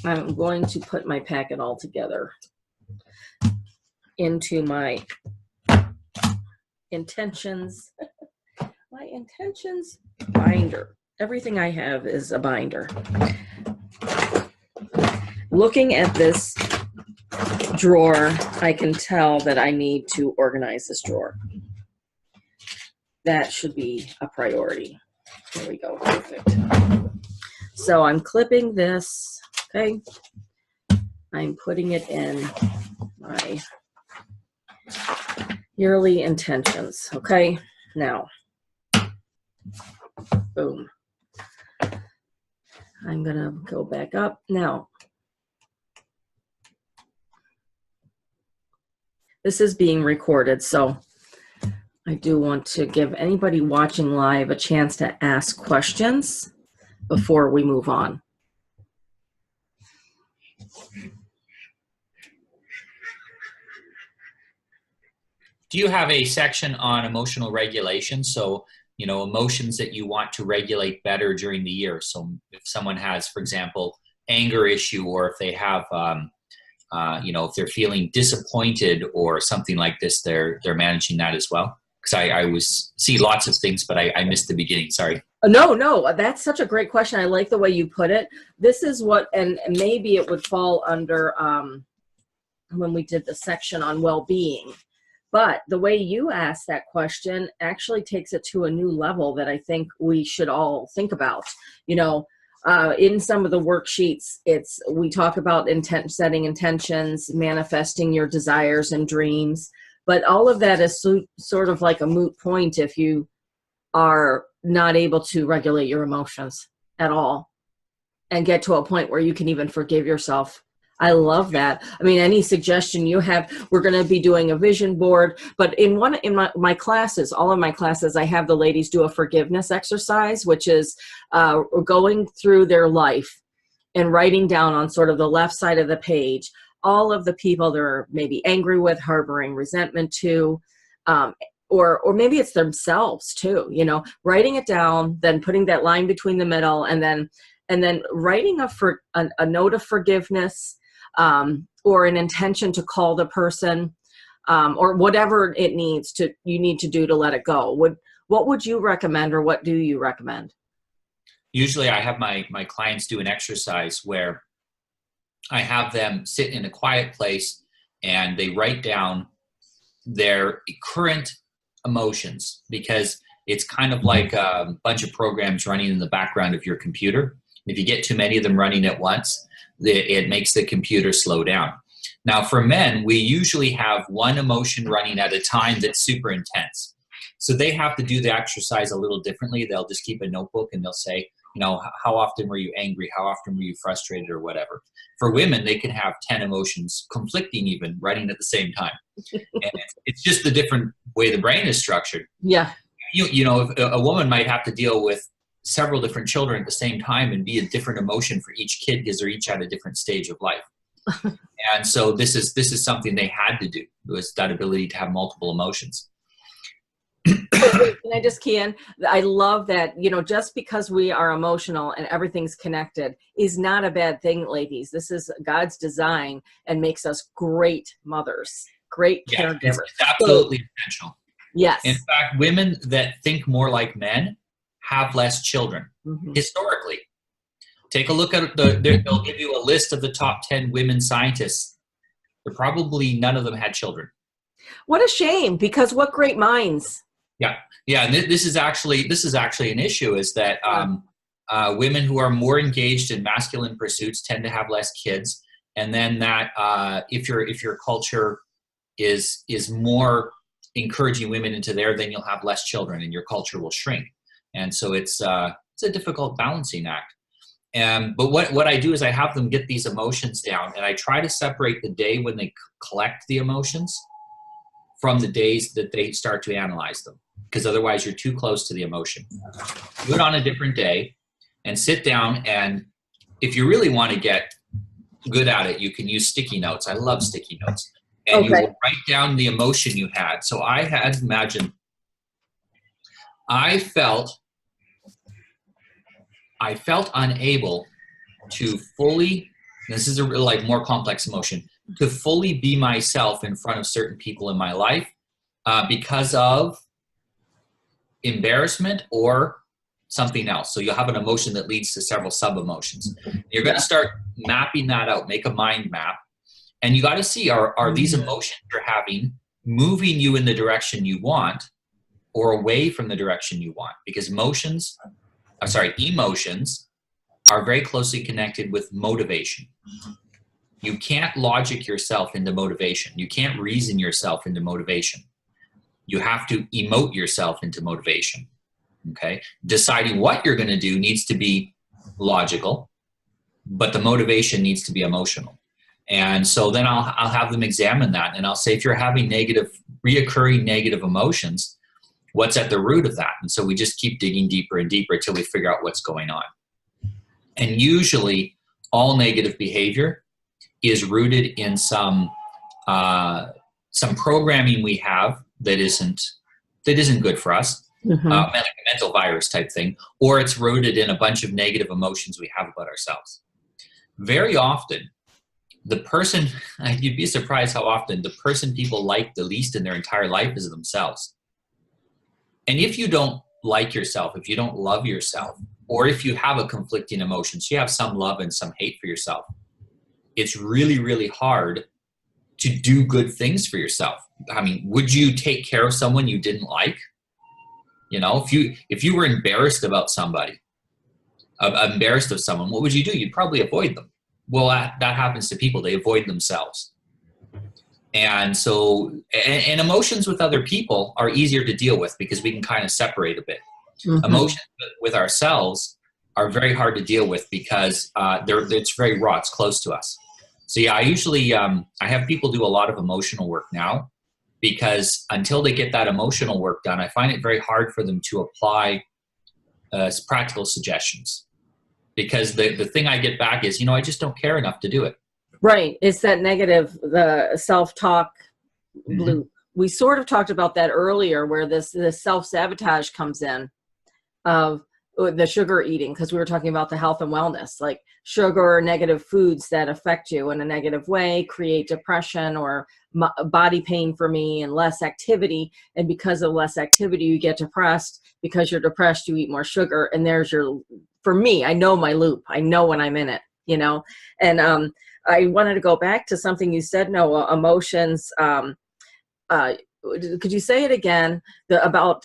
I'm going to put my packet all together into my intentions. My intentions binder. Everything I have is a binder. Looking at this drawer, I can tell that I need to organize this drawer. That should be a priority. There we go. Perfect. So I'm clipping this. Okay. I'm putting it in my yearly intentions. Okay. Now, boom. I'm going to go back up. Now, this is being recorded, so I do want to give anybody watching live a chance to ask questions before we move on. Do you have a section on emotional regulation? So, emotions that you want to regulate better during the year. So if someone has, for example, anger issue, or if they have, if they're feeling disappointed or something like this, they're managing that as well. Because I always see lots of things, but I missed the beginning. Sorry. No, that's such a great question. I like the way you put it. This is what, and maybe it would fall under when we did the section on well-being. But the way you asked that question actually takes it to a new level that I think we should all think about. In some of the worksheets, we talk about setting intentions, manifesting your desires and dreams. But all of that is sort of like a moot point if you are not able to regulate your emotions at all and get to a point where you can even forgive yourself. I love that. I mean, any suggestion you have, we're going to be doing a vision board, but in my classes, all of my classes, I have the ladies do a forgiveness exercise, which is going through their life and writing down on sort of the left side of the page all of the people they're maybe angry with, harboring resentment to, or maybe it's themselves too, you know, writing it down, then putting that line between the middle, and then writing a note of forgiveness, or an intention to call the person, or whatever you need to do to let it go. What would you recommend, or what do you recommend? Usually I have my clients do an exercise where I have them sit in a quiet place and they write down their current emotions, because it's kind of like a bunch of programs running in the background of your computer. If you get too many of them running at once, it makes the computer slow down. Now for men, we usually have one emotion running at a time that's super intense. So they have to do the exercise a little differently. They'll just keep a notebook and they'll say, you know, how often were you angry? How often were you frustrated, or whatever? For women, they can have 10 emotions conflicting, even running at the same time. And it's just the different way the brain is structured. Yeah. You know, a woman might have to deal with several different children at the same time and be a different emotion for each kid, because they're each at a different stage of life. And so this is something they had to do, was that ability to have multiple emotions. Can I just key in? I love that, you know, just because we are emotional and everything's connected is not a bad thing, ladies. This is God's design and makes us great mothers, great caregivers. It's absolutely essential. Yes. In fact, women that think more like men have less children, historically. Take a look at they'll give you a list of the top 10 women scientists. Probably none of them had children. What a shame, because what great minds. Yeah. And this is actually an issue, is that women who are more engaged in masculine pursuits tend to have less kids, and then that if your culture is more encouraging women into there, then you'll have less children and your culture will shrink. And so it's a difficult balancing act. But what I do is I have them get these emotions down, and I try to separate the day when they collect the emotions from the days that they start to analyze them, because otherwise you're too close to the emotion. Do it on a different day and sit down, and if you really want to get good at it, you can use sticky notes. I love sticky notes. And you will write down the emotion you had. So I had imagined, I felt unable to fully, this is a real, like, more complex emotion, to fully be myself in front of certain people in my life because of embarrassment or something else. So you'll have an emotion that leads to several sub-emotions. You're going to start mapping that out, make a mind map. And you got to see, are these emotions you're having moving you in the direction you want or away from the direction you want? Because emotions are very closely connected with motivation. You can't logic yourself into motivation. You can't reason yourself into motivation. You have to emote yourself into motivation. Okay? Deciding what you're going to do needs to be logical, but the motivation needs to be emotional. And so then I'll have them examine that, and I'll say, if you're having reoccurring negative emotions, what's at the root of that? And so we just keep digging deeper and deeper until we figure out what's going on. And usually all negative behavior is rooted in some programming we have that isn't good for us, like a mental virus type thing, or it's rooted in a bunch of negative emotions we have about ourselves. Very often, the person, you'd be surprised how often the person people like the least in their entire life is themselves. And if you don't like yourself, if you don't love yourself, or if you have a conflicting emotion, so you have some love and some hate for yourself, it's really, really hard to do good things for yourself. I mean, would you take care of someone you didn't like? You know, if you were embarrassed about somebody, embarrassed of someone, what would you do? You'd probably avoid them. Well, that happens to people. They avoid themselves. And so, and emotions with other people are easier to deal with because we can kind of separate a bit. Mhm. Emotions with ourselves are very hard to deal with because it's very raw. It's close to us. So yeah, I usually I have people do a lot of emotional work now because until they get that emotional work done, I find it very hard for them to apply practical suggestions because the thing I get back is, I just don't care enough to do it. Right. It's that negative, the self-talk Mhm. loop. We sort of talked about that earlier where this self-sabotage comes in of the sugar eating, because we were talking about the health and wellness, like sugar or negative foods that affect you in a negative way create depression or body pain for me and less activity. And because of less activity, you get depressed. Because you're depressed, you eat more sugar. And there's for me, I know my loop. I know when I'm in it, and I wanted to go back to something you said, Noah, emotions. Could you say it again about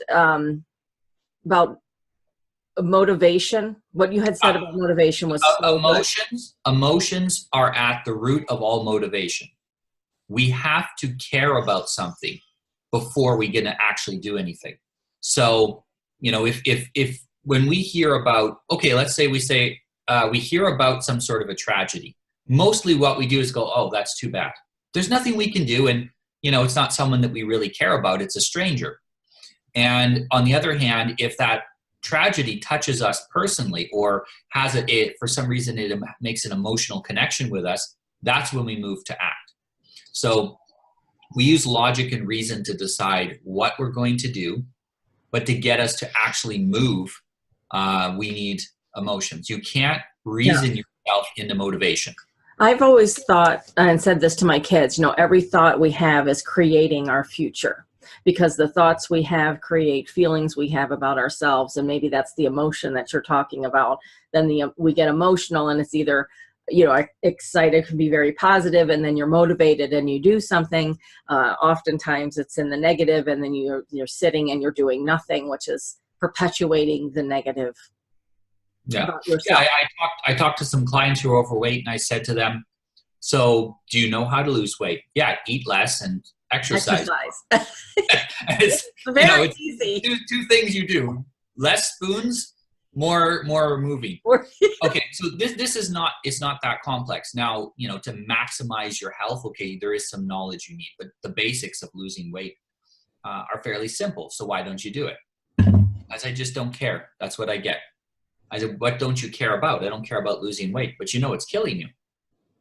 motivation? What you had said about motivation was so good. Emotions are at the root of all motivation. We have to care about something before we get to actually do anything. So, if when we hear about, okay, let's say we hear about some sort of a tragedy, mostly what we do is go, oh, that's too bad. There's nothing we can do. And, it's not someone that we really care about. It's a stranger. And on the other hand, if that tragedy touches us personally or has it for some reason, it makes an emotional connection with us, that's when we move to act. So we use logic and reason to decide what we're going to do, but to get us to actually move, we need emotions. You can't reason yourself into motivation. I've always thought and said this to my kids, every thought we have is creating our future, because the thoughts we have create feelings we have about ourselves. And maybe that's the emotion that you're talking about. Then we get emotional, and it's either, excited can be very positive, and then you're motivated and you do something. Oftentimes it's in the negative, and then you're sitting and you're doing nothing, which is perpetuating the negative. Yeah. About yourself. Yeah, I talked to some clients who are overweight, and I said to them, so do you know how to lose weight? Yeah, eat less and exercise. It's very easy. Two things you do: less spoons, more moving. Okay, so this is not, it's not that complex. Now, to maximize your health, okay, there is some knowledge you need, but the basics of losing weight are fairly simple. So why don't you do it? As I just don't care. That's what I get. I said, what don't you care about? I don't care about losing weight, but it's killing you.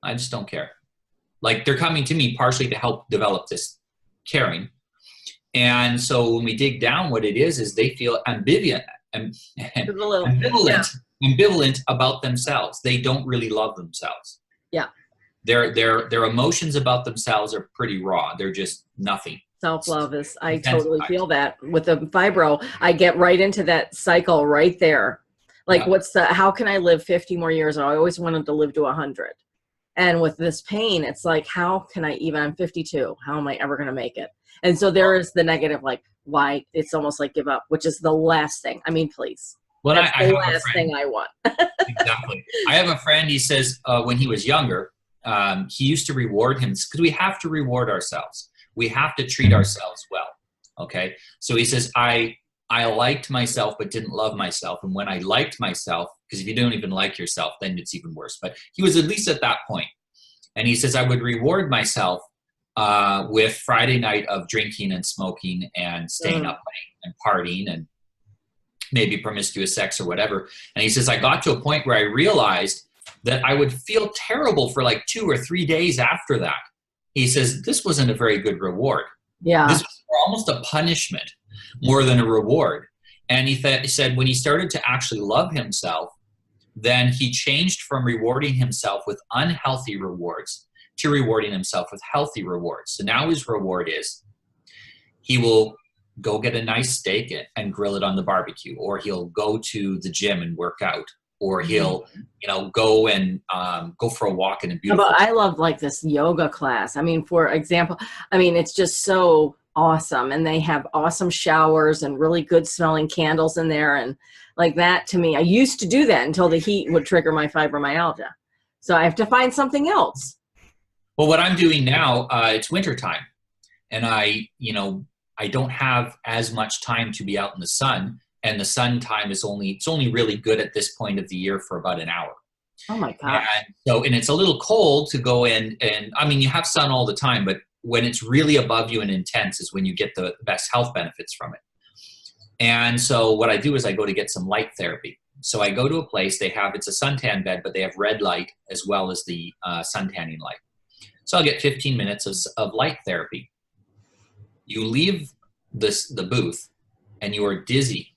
I just don't care. Like, they're coming to me partially to help develop this caring. And so when we dig down, what it is they feel ambivalent about themselves. They don't really love themselves. Yeah. Their emotions about themselves are pretty raw. They're just nothing. Self-love is, I totally feel that with the fibro. I get right into that cycle right there. Like, how can I live 50 more years? I always wanted to live to 100. And with this pain, it's like, how can I I'm 52. How am I ever going to make it? And so there is the negative, like, why? It's almost like give up, which is the last thing. I mean, please. Well, that's the last thing I want. Exactly. I have a friend, he says when he was younger, he used to reward him, because we have to reward ourselves. We have to treat ourselves well. Okay. So he says, I liked myself, but didn't love myself. And when I liked myself, because if you don't even like yourself, then it's even worse. But he was at least at that point. And he says, I would reward myself with Friday night of drinking and smoking and staying up late and partying and maybe promiscuous sex or whatever. And he says, I got to a point where I realized that I would feel terrible for like 2 or 3 days after that. He says, this wasn't a very good reward. Yeah. This was almost a punishment more than a reward. And he said when he started to actually love himself, then he changed from rewarding himself with unhealthy rewards to rewarding himself with healthy rewards. So now his reward is he will go get a nice steak and grill it on the barbecue, or he'll go to the gym and work out, or he'll, go and go for a walk in a beautiful. But I love like this yoga class. I mean, for example, it's just so awesome. And they have awesome showers and really good smelling candles in there. And like that, to me, I used to do that until the heat would trigger my fibromyalgia. So I have to find something else. Well, what I'm doing now, it's wintertime, and I don't have as much time to be out in the sun, and the sun time is it's only really good at this point of the year for about an hour. Oh my And gosh. so, and it's a little cold to go in, and I mean, you have sun all the time, but when it's really above you and intense is when you get the best health benefits from it. And so what I do is I go to get some light therapy. So I go to a place, it's a suntan bed, but they have red light as well as the suntanning light. So I'll get 15 minutes of light therapy. You leave the booth and you are dizzy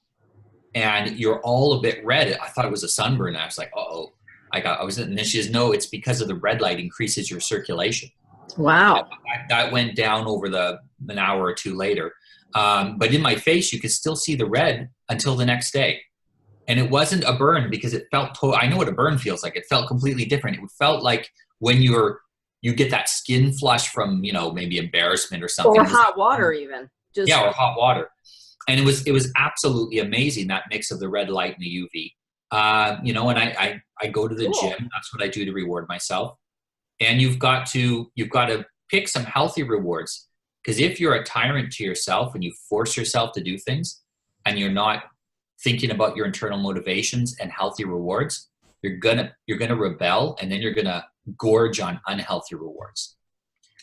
and you're all a bit red. I thought it was a sunburn. I was like, uh-oh. And then she says, no, it's because of the red light increases your circulation. Wow. That went down over an hour or two later. But in my face, you could still see the red until the next day. And it wasn't a burn because it felt, I know what a burn feels like. It felt completely different. It felt like when you get that skin flush from, maybe embarrassment or something. Or hot water even. Or hot water. And it was absolutely amazing, that mix of the red light and the UV. And I go to the gym. That's what I do to reward myself. And you've got to pick some healthy rewards, because if you're a tyrant to yourself and you force yourself to do things and you're not thinking about your internal motivations and healthy rewards, you're gonna rebel, and then you're gonna gorge on unhealthy rewards,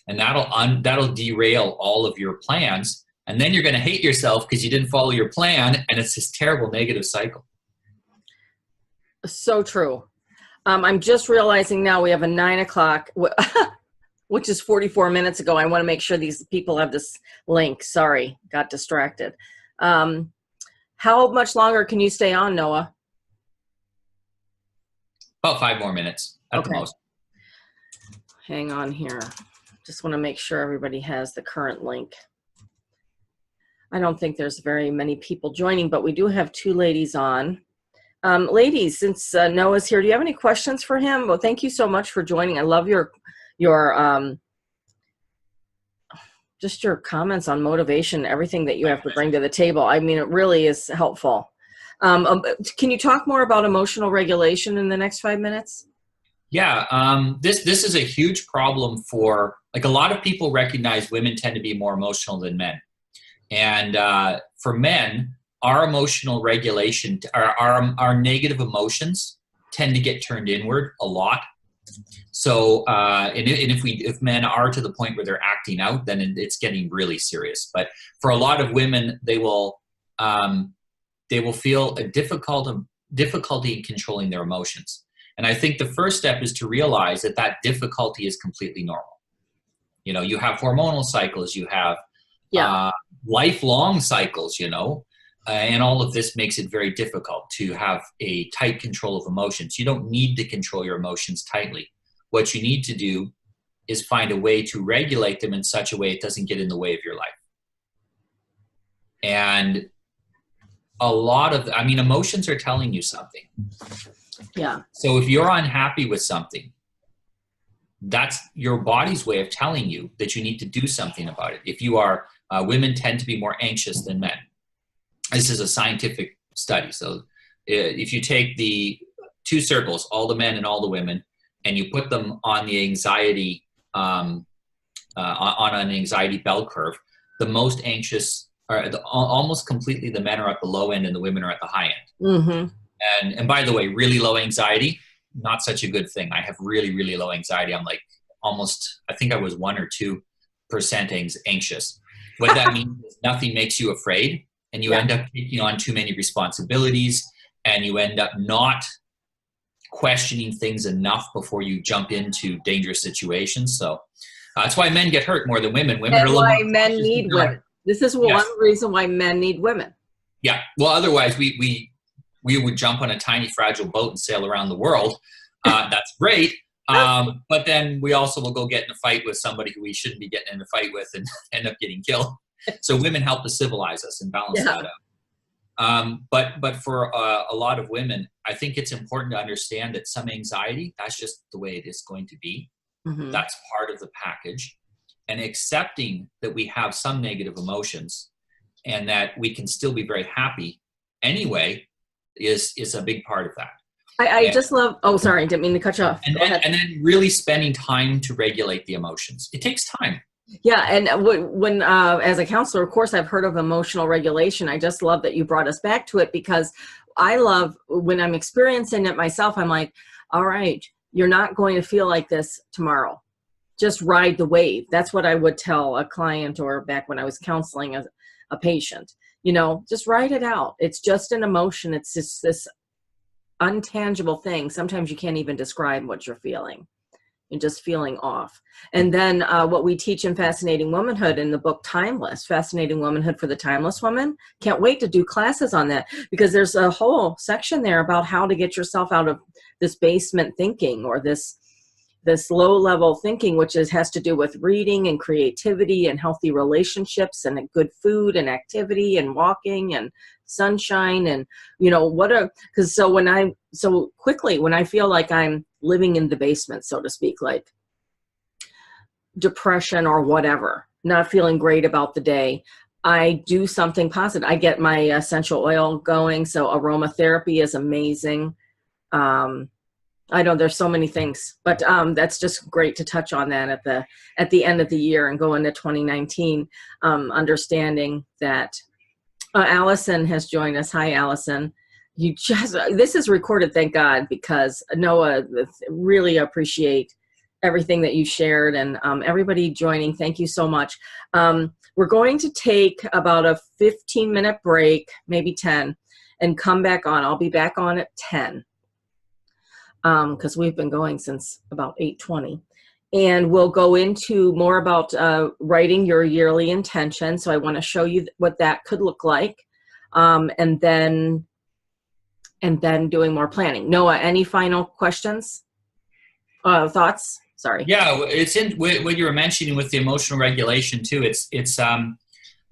and that'll derail all of your plans, and then you're gonna hate yourself because you didn't follow your plan, and it's this terrible negative cycle. So true. I'm just realizing now we have a 9 o'clock, which is 44 minutes ago. I want to make sure these people have this link. Sorry, got distracted. How much longer can you stay on, Noah? About 5 more minutes at the most. Hang on here. Just want to make sure everybody has the current link. I don't think there's very many people joining, but we do have 2 ladies on. Ladies, since Noah's here, do you have any questions for him? Well, thank you so much for joining. I love your just your comments on motivation, everything that you have to bring to the table. I mean, it really is helpful. Can you talk more about emotional regulation in the next 5 minutes? Yeah, this is a huge problem for, like, a lot of people recognize women tend to be more emotional than men. And for men, our emotional regulation, our negative emotions tend to get turned inward a lot. So, and if men are to the point where they're acting out, then it's getting really serious. But for a lot of women, they will feel a difficulty in controlling their emotions. And I think the first step is to realize that difficulty is completely normal. You have hormonal cycles, you have lifelong cycles, and all of this makes it very difficult to have a tight control of emotions. You don't need to control your emotions tightly. What you need to do is find a way to regulate them in such a way it doesn't get in the way of your life. And emotions are telling you something. Yeah. So if you're unhappy with something, that's your body's way of telling you that you need to do something about it. If you are, women tend to be more anxious than men. This is a scientific study. So if you take the 2 circles, all the men and all the women, and you put them on the anxiety, on an anxiety bell curve, the most anxious, almost completely the men are at the low end and the women are at the high end. Mm-hmm. And by the way, really low anxiety, not such a good thing. I have really, really low anxiety. I'm like I think I was 1 or 2% anxious. What that means is nothing makes you afraid, and you end up taking on too many responsibilities, and you end up not questioning things enough before you jump into dangerous situations. So that's why men get hurt more than women. Women are why men need women. This is one reason why men need women. Yeah. Well, otherwise we would jump on a tiny fragile boat and sail around the world. That's great. But then we also will go get in a fight with somebody who we shouldn't be getting in a fight with and end up getting killed. So women help to civilize us and balance that out. But for a lot of women, I think it's important to understand that some anxiety, that's just the way it is going to be. Mm-hmm. That's part of the package. And accepting that we have some negative emotions and that we can still be very happy anyway is a big part of that. I just love, oh, sorry, didn't mean to cut you off. And Go then, ahead. and then really spending time to regulate the emotions. It takes time. Yeah, and when as a counselor, of course, I've heard of emotional regulation. I just love that you brought us back to it, because I love when I'm experiencing it myself. I'm like, all right, you're not going to feel like this tomorrow. Just ride the wave. That's what I would tell a client, or back when I was counseling a patient. You know, just ride it out. It's just an emotion. It's just this untangible thing. Sometimes you can't even describe what you're feeling. And just feeling off. And then what we teach in Fascinating Womanhood in the book Timeless, Fascinating Womanhood for the Timeless Woman. Can't wait to do classes on that, because there's a whole section there about how to get yourself out of this basement thinking, or this low level thinking, which has to do with reading and creativity and healthy relationships and good food and activity and walking and sunshine. And you know because when I feel like I'm living in the basement, so to speak, like depression or whatever, not feeling great about the day, I do something positive. I get my essential oil going. So aromatherapy is amazing. I know there's so many things, but that's just great to touch on that at the end of the year and go into 2019, understanding that Allison has joined us. Hi, Allison. This is recorded, thank God, because Noah, really appreciate everything that you shared, and everybody joining, thank you so much. We're going to take about a 15-minute break, maybe 10, and come back on. I'll be back on at 10. Because we've been going since about 8:20. And we'll go into more about writing your yearly intention. So I want to show you what that could look like. And then doing more planning. Noah, any final questions? Thoughts? Sorry. Yeah, it's in what you were mentioning with the emotional regulation too.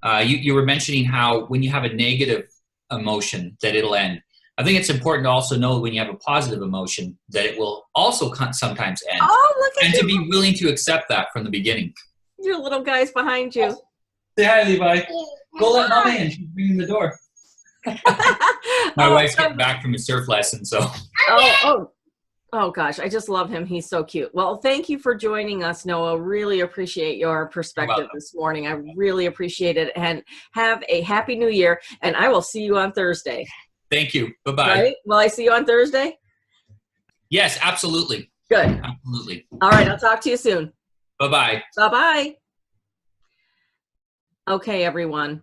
You were mentioning how when you have a negative emotion that it'll end. I think it's important to also know when you have a positive emotion that it will also sometimes end. Oh, look at and you. to be willing to accept that from the beginning. Your little guy's behind you. Say hi, Levi. Go let mommy in. She's ringing the door. My wife's getting back from a surf lesson, so. Oh gosh, I just love him. He's so cute. Well, thank you for joining us, Noah. Really appreciate your perspective this morning. I really appreciate it, and have a happy new year. And I will see you on Thursday. Thank you. Bye-bye. Right? Will I see you on Thursday? Yes, absolutely. Good. Absolutely. All right, I'll talk to you soon. Bye-bye. Bye-bye. Okay, everyone.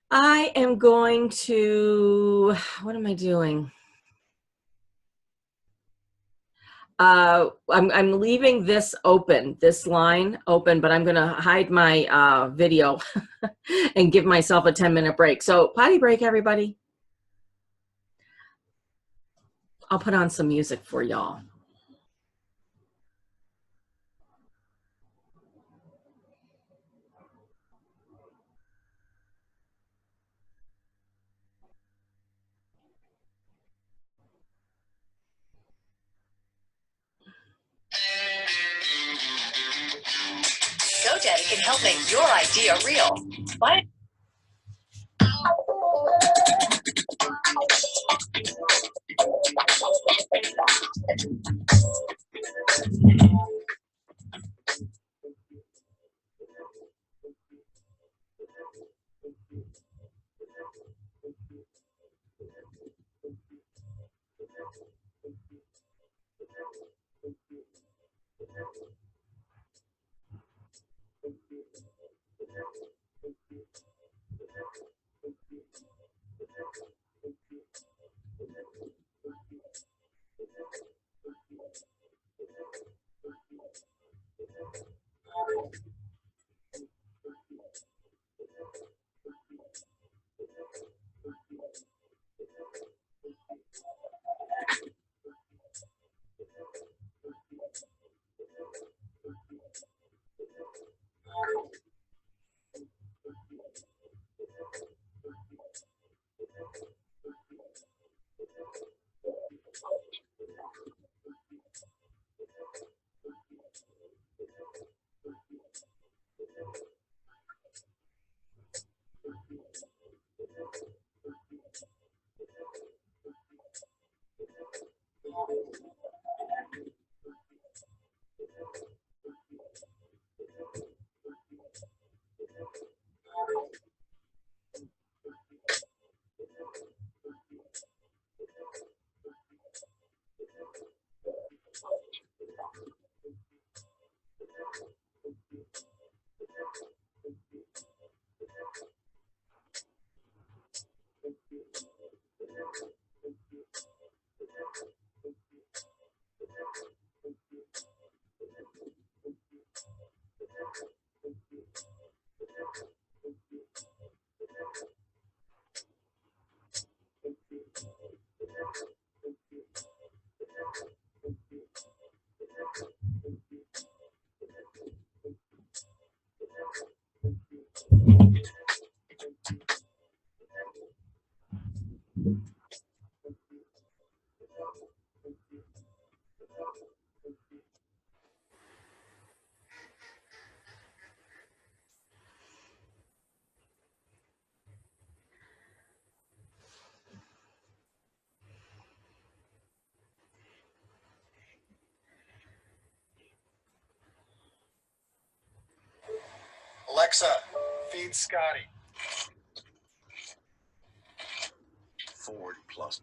I am going to, what am I doing? I'm leaving this open, this line open, but I'm going to hide my video and give myself a 10-minute break. So potty break, everybody. I'll put on some music for y'all. GoDaddy can help make your idea real. Find Alexa, feed Scotty. Ford Plus.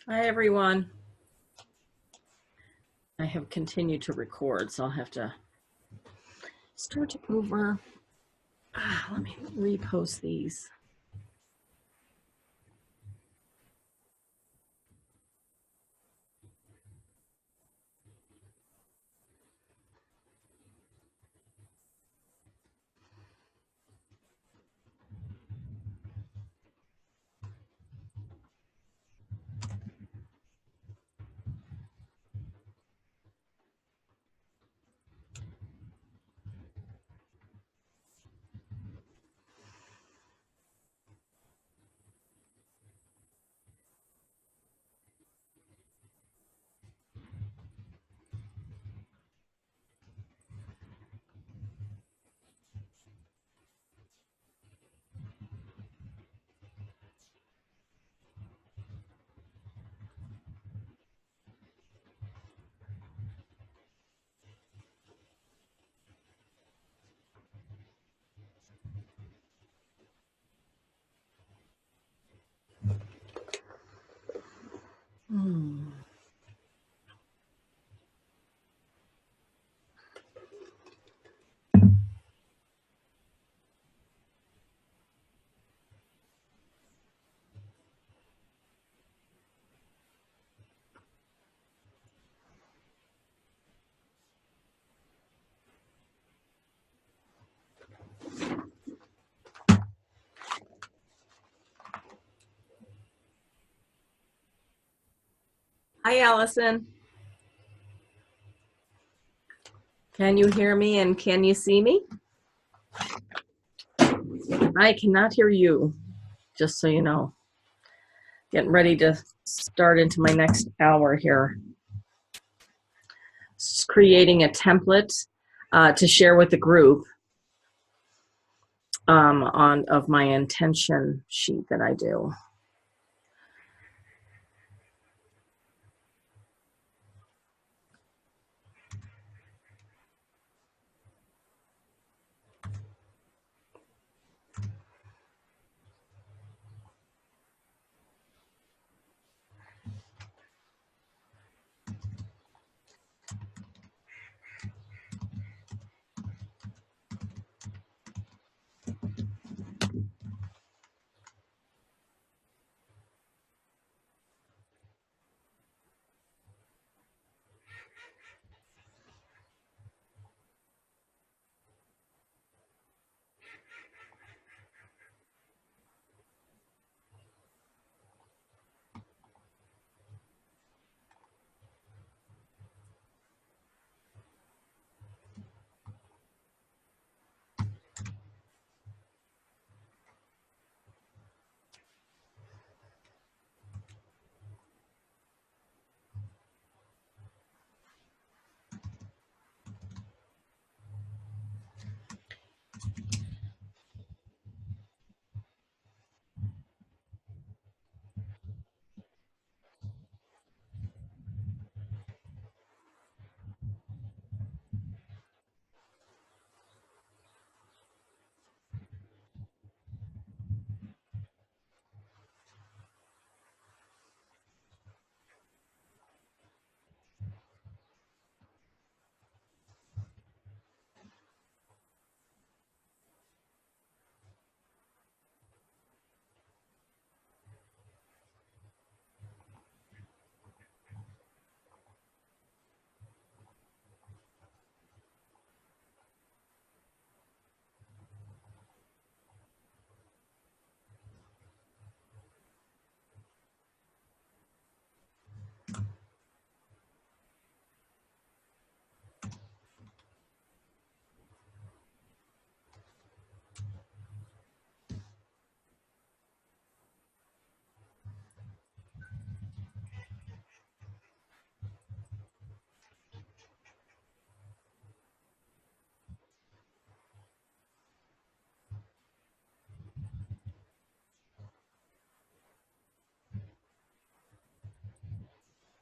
Hi, everyone. I have continued to record, so I'll have to start over. Let me repost these. Hi, Allison. Can you hear me and can you see me? I cannot hear you, just so you know. Getting ready to start into my next hour here. Just creating a template to share with the group of my intention sheet that I do.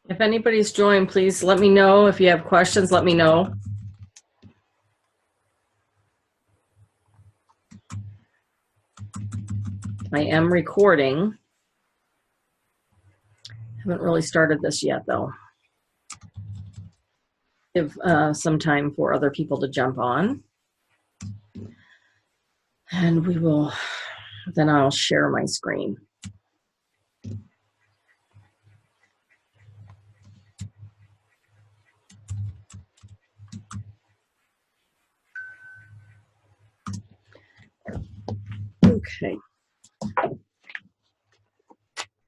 If anybody's joined, please let me know. If you have questions, let me know. I am recording. Haven't really started this yet, though. Give some time for other people to jump on. And we will, then I'll share my screen. Okay.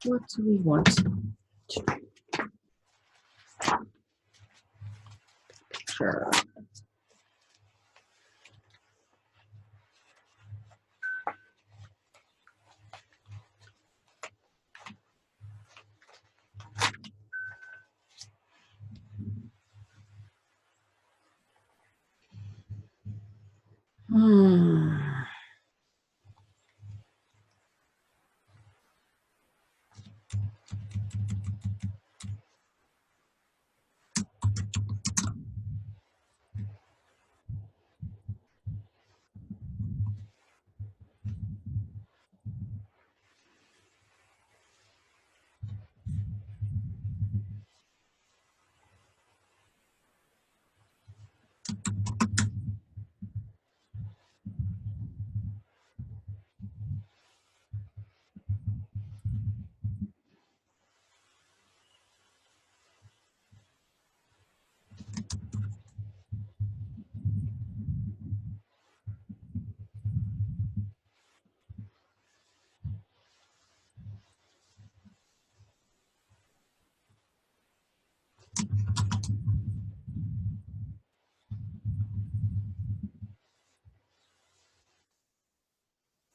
What do we want to picture?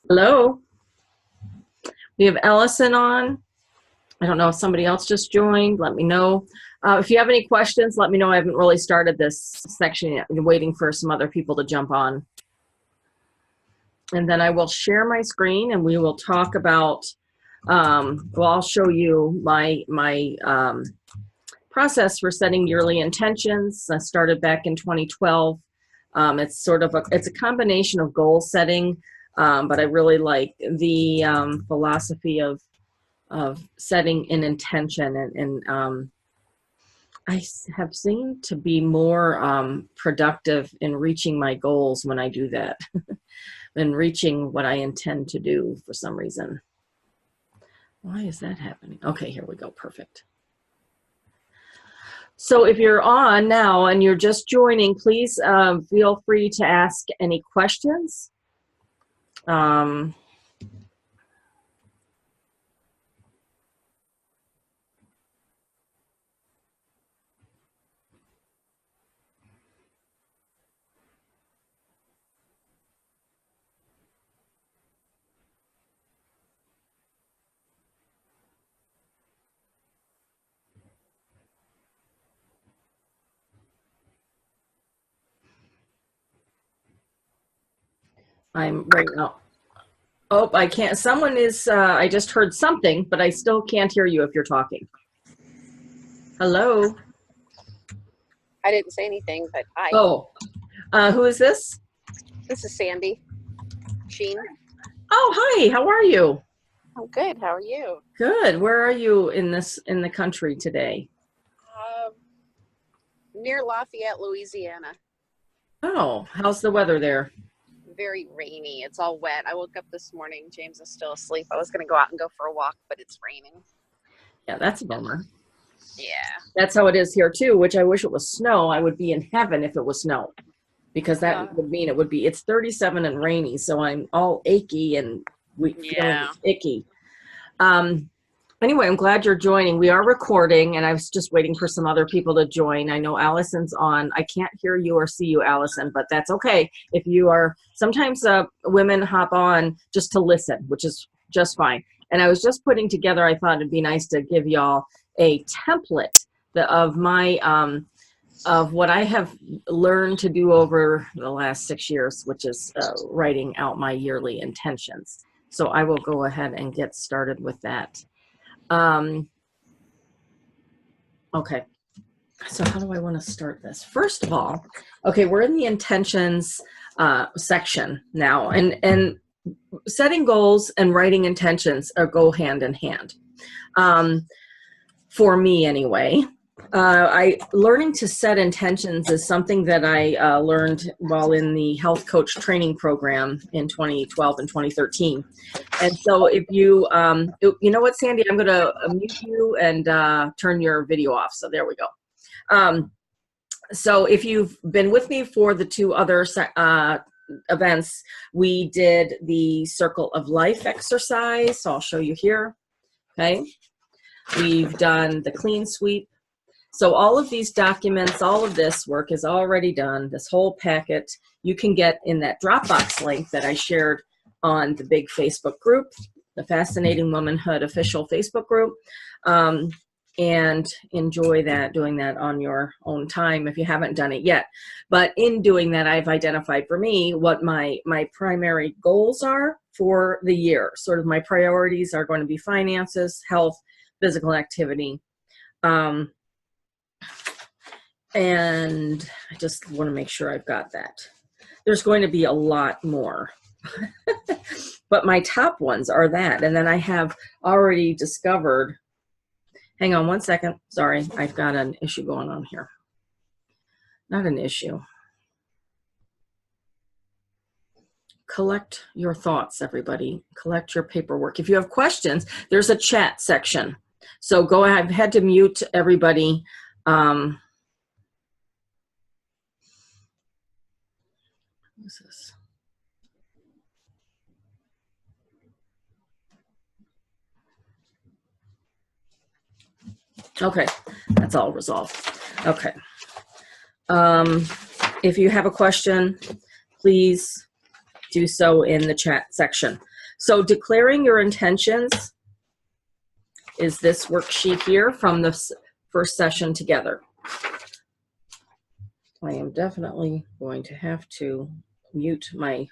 Hello. We have Allison on. I don't know if somebody else just joined. Let me know. If you have any questions, let me know. I haven't really started this section yet. I'm waiting for some other people to jump on. And then I will share my screen and we will talk about, well, I'll show you my process for setting yearly intentions. I started back in 2012. It's sort of it's a combination of goal setting, but I really like the philosophy of setting an intention, and I have seen to be more productive in reaching my goals when I do that, than reaching what I intend to do for some reason. Why is that happening? Okay, here we go. Perfect. So if you're on now and you're just joining, please feel free to ask any questions. I'm right now. Oh, I can't. Someone is, I just heard something, but I still can't hear you if you're talking. Hello? I didn't say anything, but hi. Oh, who is this? This is Sandy Sheen. Oh, hi. How are you? I'm good. How are you? Good. Where are you in the country today? Near Lafayette, Louisiana. Oh, how's the weather there? Very rainy. It's all wet. I woke up this morning. James is still asleep. I was going to go out and go for a walk, but it's raining. Yeah, that's a bummer. Yeah. That's how it is here too, which I wish it was snow. I would be in heaven if it was snow, because that would mean it would be, it's 37 and rainy. So I'm all achy and feeling icky. Anyway, I'm glad you're joining. We are recording, and I was just waiting for some other people to join. I know Allison's on. I can't hear you or see you, Allison, but that's okay. If you are, sometimes women hop on just to listen, which is just fine. And I was just putting together, I thought it'd be nice to give y'all a template of my, of what I have learned to do over the last 6 years, which is writing out my yearly intentions. So I will go ahead and get started with that. Okay, so how do I want to start this? First of all, okay, we're in the intentions section now, and setting goals and writing intentions go hand in hand. for me anyway. Learning to set intentions is something that I learned while in the health coach training program in 2012 and 2013. And so if you, you know what, Sandy, I'm going to mute you and turn your video off. So there we go. So if you've been with me for the two other events, we did the Circle of Life exercise. So I'll show you here. Okay. We've done the clean sweep. So all of these documents, all of this work is already done. This whole packet you can get in that Dropbox link that I shared on the big Facebook group, the Fascinating Womanhood official Facebook group. And enjoy that, doing that on your own time if you haven't done it yet. But in doing that, I've identified for me what my primary goals are for the year. Sort of my priorities are going to be finances, health, physical activity. And I just want to make sure I've got that. There's going to be a lot more. But my top ones are that. And then I have already discovered, hang on one second. Sorry, I've got an issue going on here. Not an issue. Collect your thoughts, everybody. Collect your paperwork. If you have questions, there's a chat section. So go ahead. I've had to mute everybody. What's this? Okay, that's all resolved. Okay. If you have a question, please do so in the chat section. So declaring your intentions is this worksheet here from the first session together. I am definitely going to have to mute my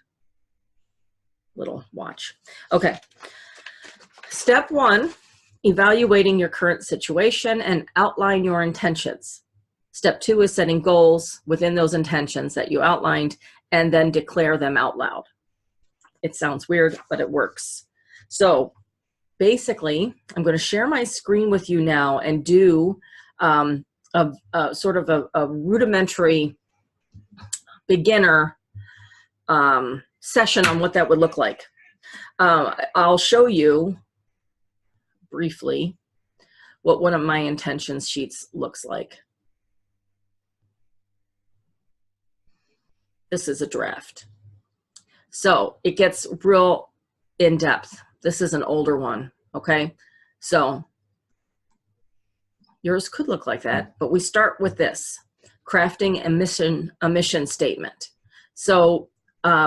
little watch. Okay. Step 1. Evaluating your current situation and outline your intentions. Step 2 is setting goals within those intentions that you outlined and then declare them out loud. It sounds weird, but it works. So basically, I'm going to share my screen with you now and do sort of a rudimentary beginner session on what that would look like. I'll show you briefly what one of my intentions sheets looks like. This is a draft. So it gets real in depth. This is an older one, okay? So yours could look like that, but we start with this, crafting a mission statement. So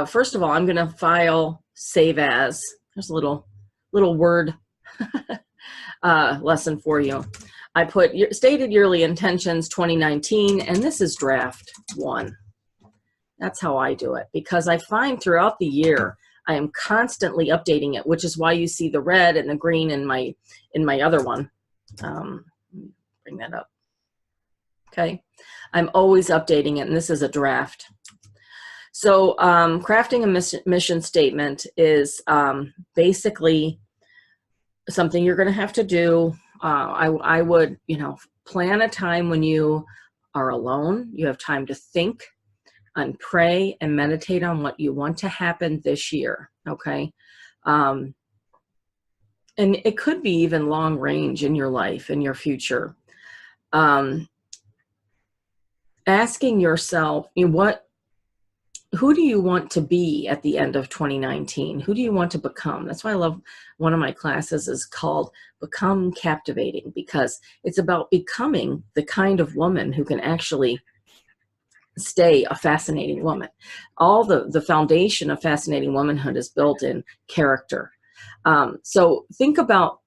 first of all, I'm gonna file save as. There's a little word lesson for you. I put stated yearly intentions 2019, and this is draft 1. That's how I do it, because I find throughout the year I am constantly updating it, which is why you see the red and the green in my other one. Bring that up. Okay, I'm always updating it, and this is a draft. So crafting a mission statement is basically something you're going to have to do. I would, plan a time when you are alone. You have time to think and pray and meditate on what you want to happen this year. Okay. And it could be even long range in your life, in your future. Asking yourself, who do you want to be at the end of 2019? Who do you want to become? That's why I love one of my classes is called Become Captivating, because it's about becoming the kind of woman who can actually stay a fascinating woman. All the foundation of fascinating womanhood is built in character. So think about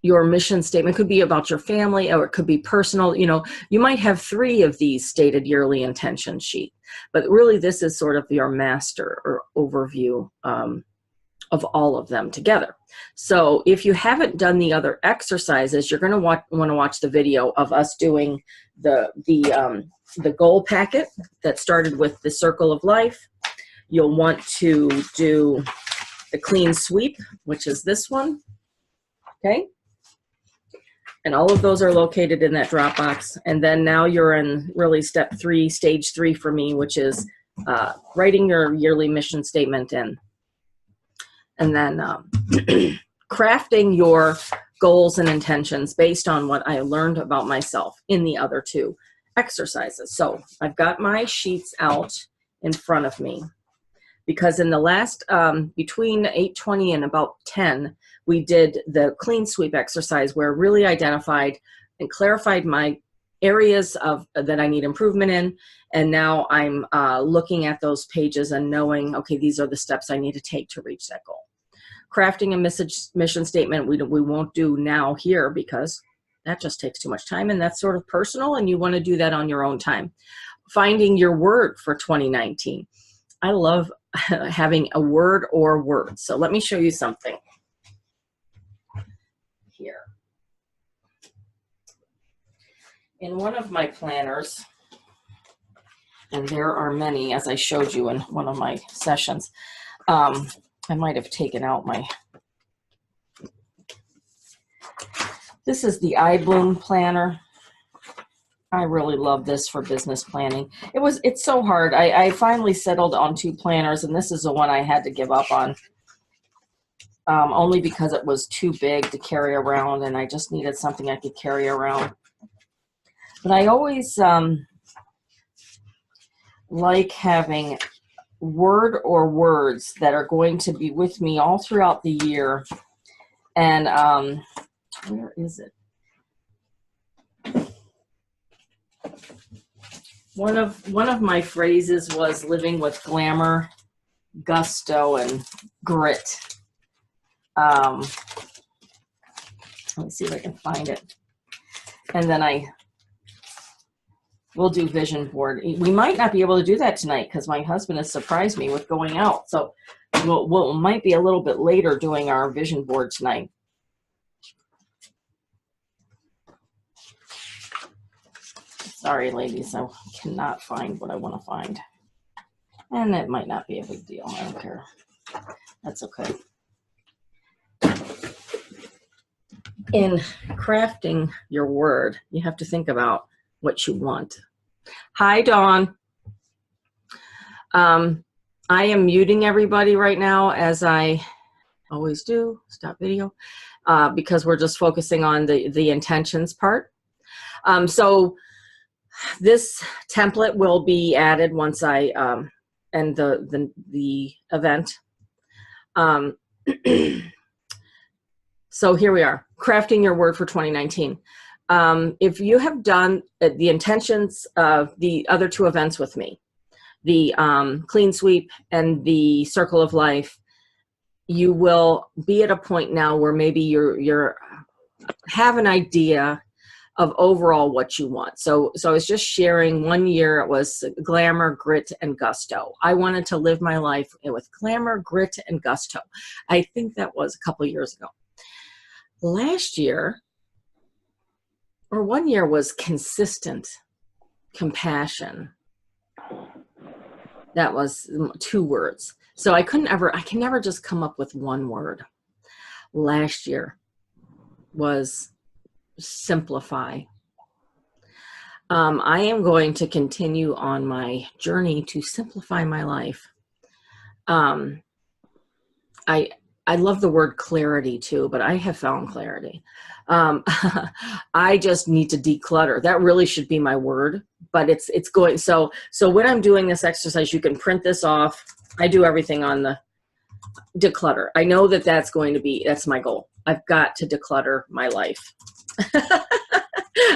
your mission statement. It could be about your family, or it could be personal. You might have 3 of these stated yearly intention sheet, but really this is sort of your master or overview of all of them together. So if you haven't done the other exercises, you're going to want to watch the video of us doing the goal packet that started with the Circle of Life. You'll want to do the clean sweep, which is this one. Okay. And all of those are located in that Dropbox. And then now you're in really step 3, stage 3 for me, which is writing your yearly mission statement in. And then crafting your goals and intentions based on what I learned about myself in the other 2 exercises. So I've got my sheets out in front of me because in the last, between 8:20 and about 10, we did the clean sweep exercise where it really identified and clarified my areas of that I need improvement in. And now I'm looking at those pages and knowing, okay, these are the steps I need to take to reach that goal. Crafting a mission statement, we won't do now here because that just takes too much time and that's sort of personal and you want to do that on your own time. Finding your word for 2019. I love having a word or words. So let me show you something here. In one of my planners, and there are many, as I showed you in one of my sessions, I might have taken out my, this is the iBloom planner. I really love this for business planning. It's so hard. I finally settled on 2 planners and this is the one I had to give up on. Only because it was too big to carry around and I just needed something I could carry around. But I always like having word or words that are going to be with me all throughout the year. And where is it? One of my phrases was living with glamour, gusto, and grit. Let me see if I can find it. And then we'll do vision board. We might not be able to do that tonight because my husband has surprised me with going out. So we'll might be a little bit later doing our vision board tonight. Sorry, ladies, I cannot find what I want to find. And it might not be a big deal. I don't care. That's okay. In crafting your word, you have to think about what you want. Hi, Dawn. I am muting everybody right now, as I always do. Stop video. Because we're just focusing on the intentions part. So this template will be added once I end the event. So here we are, crafting your word for 2019. If you have done the intentions of the other 2 events with me, the clean sweep and the circle of life, you will be at a point now where maybe you're have an idea of overall what you want. So I was just sharing, one year it was glamour, grit, and gusto. I wanted to live my life with glamour, grit, and gusto. I think that was a couple years ago. Last year, or one year, was consistent compassion. That was 2 words. So I can never just come up with one word. Last year was simplify. I am going to continue on my journey to simplify my life. I love the word clarity too, but I have found clarity. I just need to declutter. That really should be my word, but it's going. So when I'm doing this exercise, you can print this off. I do everything on the declutter. I know that that's my goal. I've got to declutter my life.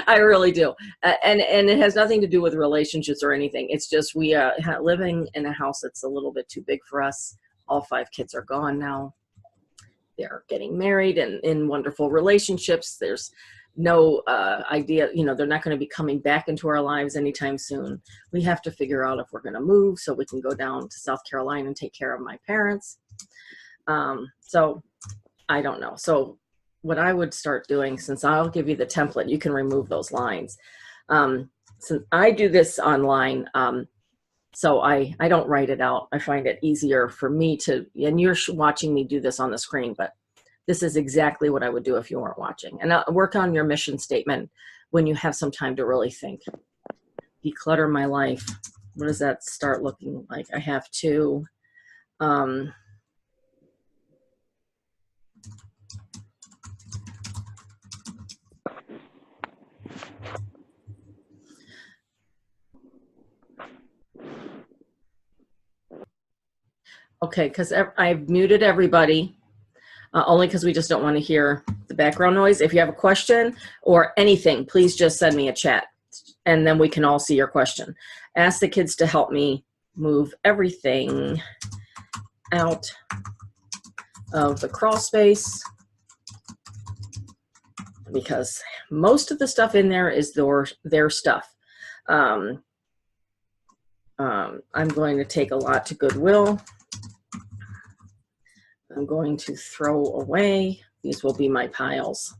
I really do. And it has nothing to do with relationships or anything. It's just we living in a house that's a little bit too big for us. All 5 kids are gone now. They're getting married and in wonderful relationships. There's no idea, they're not going to be coming back into our lives anytime soon. We have to figure out if we're going to move so we can go down to South Carolina and take care of my parents. So I don't know. So what I would start doing, since I'll give you the template, you can remove those lines. Since I do this online, so I don't write it out. I find it easier for me to, and you're watching me do this on the screen, but This is exactly what I would do if you weren't watching. And work on your mission statement when you have some time to really think. Declutter my life. What does that start looking like? I have to, okay, because I've muted everybody, only because we just don't want to hear the background noise. If you have a question or anything, please just send me a chat, and then we can all see your question. Ask the kids to help me move everything out of the crawl space, because most of the stuff in there is their stuff. I'm going to take a lot to Goodwill. I'm going to throw away. These will be my piles.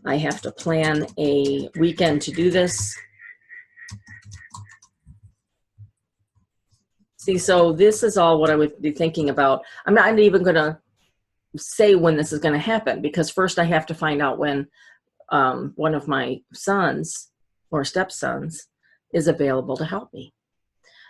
I have to plan a weekend to do this. See, so this is all what I would be thinking about. I'm not even going to say when this is going to happen, because first I have to find out when one of my sons or stepsons is available to help me.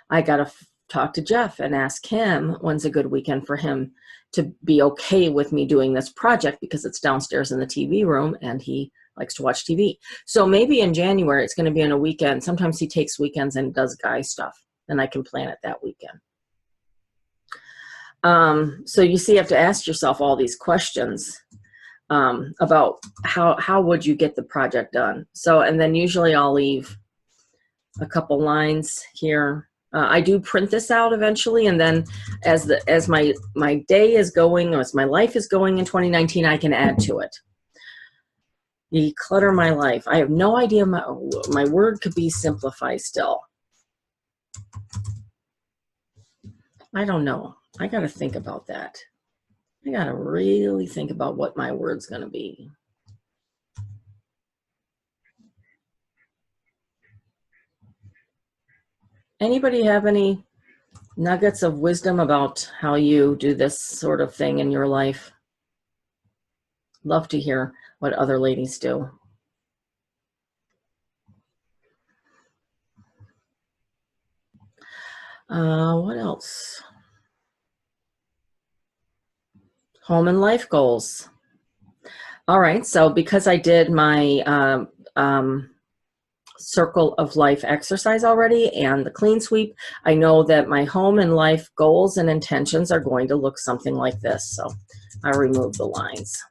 I got to talk to Jeff and ask him when's a good weekend for him to be okay with me doing this project, because it's downstairs in the TV room and he likes to watch TV. So maybe in January it's going to be on a weekend. Sometimes he takes weekends and does guy stuff, and I can plan it that weekend. So you see, you have to ask yourself all these questions about how would you get the project done. So, and then usually I'll leave a couple lines here. I do print this out eventually, and then as my day is going, or as my life is going in 2019, I can add to it. Declutter my life. I have no idea. My word could be simplify still. I don't know. I got to think about that. I got to really think about what my word's going to be. Anybody have any nuggets of wisdom about how you do this sort of thing in your life? Love to hear what other ladies do. What else? Home and life goals. All right, so because I did my circle of life exercise already and the clean sweep, I know that my home and life goals and intentions are going to look something like this. So I remove the lines.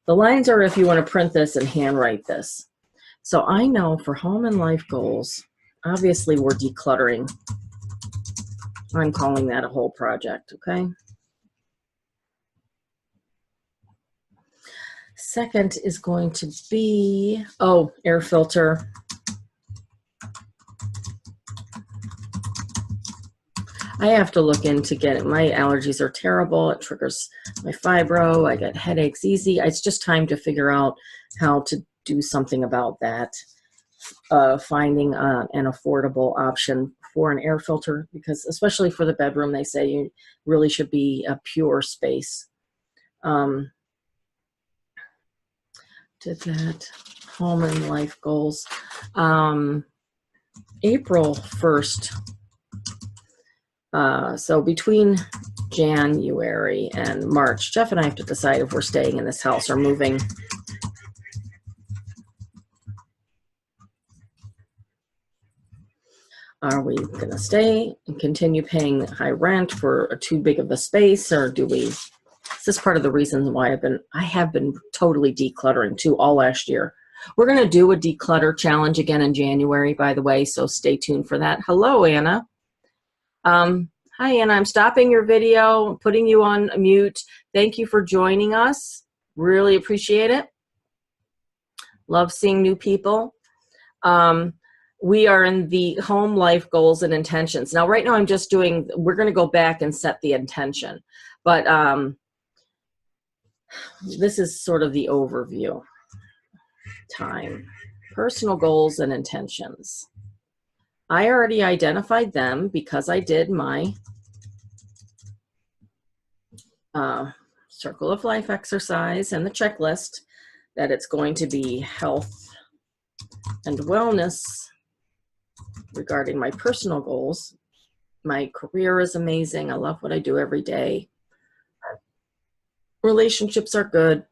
The lines are if you want to print this and handwrite this. So I know for home and life goals, obviously we're decluttering. I'm calling that a whole project, okay? Second is going to be, oh, air filter. I have to look into getting, my allergies are terrible. It triggers my fibro. I get headaches easy. It's just time to figure out how to do something about that. Finding an affordable option for an air filter, because especially for the bedroom, they say you really should be a pure space. Did that. Home and life goals. April 1st. So between January and March, Jeff and I have to decide if we're staying in this house or moving. Are we going to stay and continue paying high rent for too big of a space, or do we? This is part of the reason why I have been totally decluttering too all last year. We're going to do a declutter challenge again in January, by the way, so stay tuned for that. Hello, Anna. Hi, Anna. I'm stopping your video, putting you on mute. Thank you for joining us. Really appreciate it. Love seeing new people. We are in the home life goals and intentions. Now, right now I'm just doing, we're going to go back and set the intention. But this is sort of the overview time. Personal goals and intentions. I already identified them because I did my circle of life exercise and the checklist that it's going to be health and wellness regarding my personal goals. My career is amazing. I love what I do every day. Relationships are good.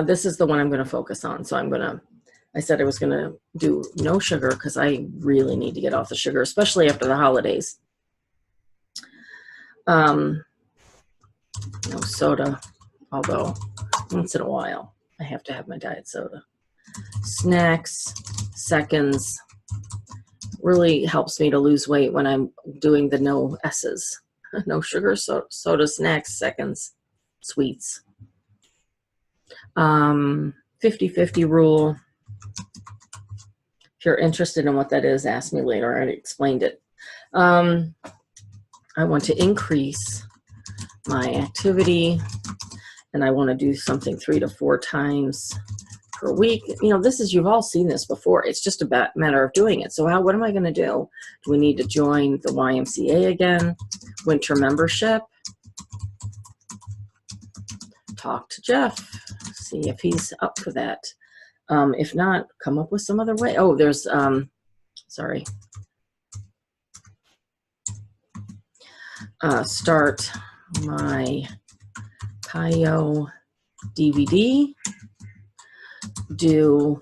This is the one I'm going to focus on. So I said I was going to do no sugar because I really need to get off the sugar, especially after the holidays. No soda, although once in a while I have to have my diet soda. Snacks, seconds, really helps me to lose weight when I'm doing the no S's. No sugar, soda, snacks, seconds, sweets. 50-50 rule. If you're interested in what that is, ask me later. I already explained it. I want to increase my activity, and I want to do something 3 to 4 times per week. You know, you've all seen this before. It's just a matter of doing it. So what am I going to do? Do we need to join the YMCA again? Winter membership? Talk to Jeff, see if he's up for that. If not, come up with some other way. Oh, there's, sorry. Start my PiYo DVD, do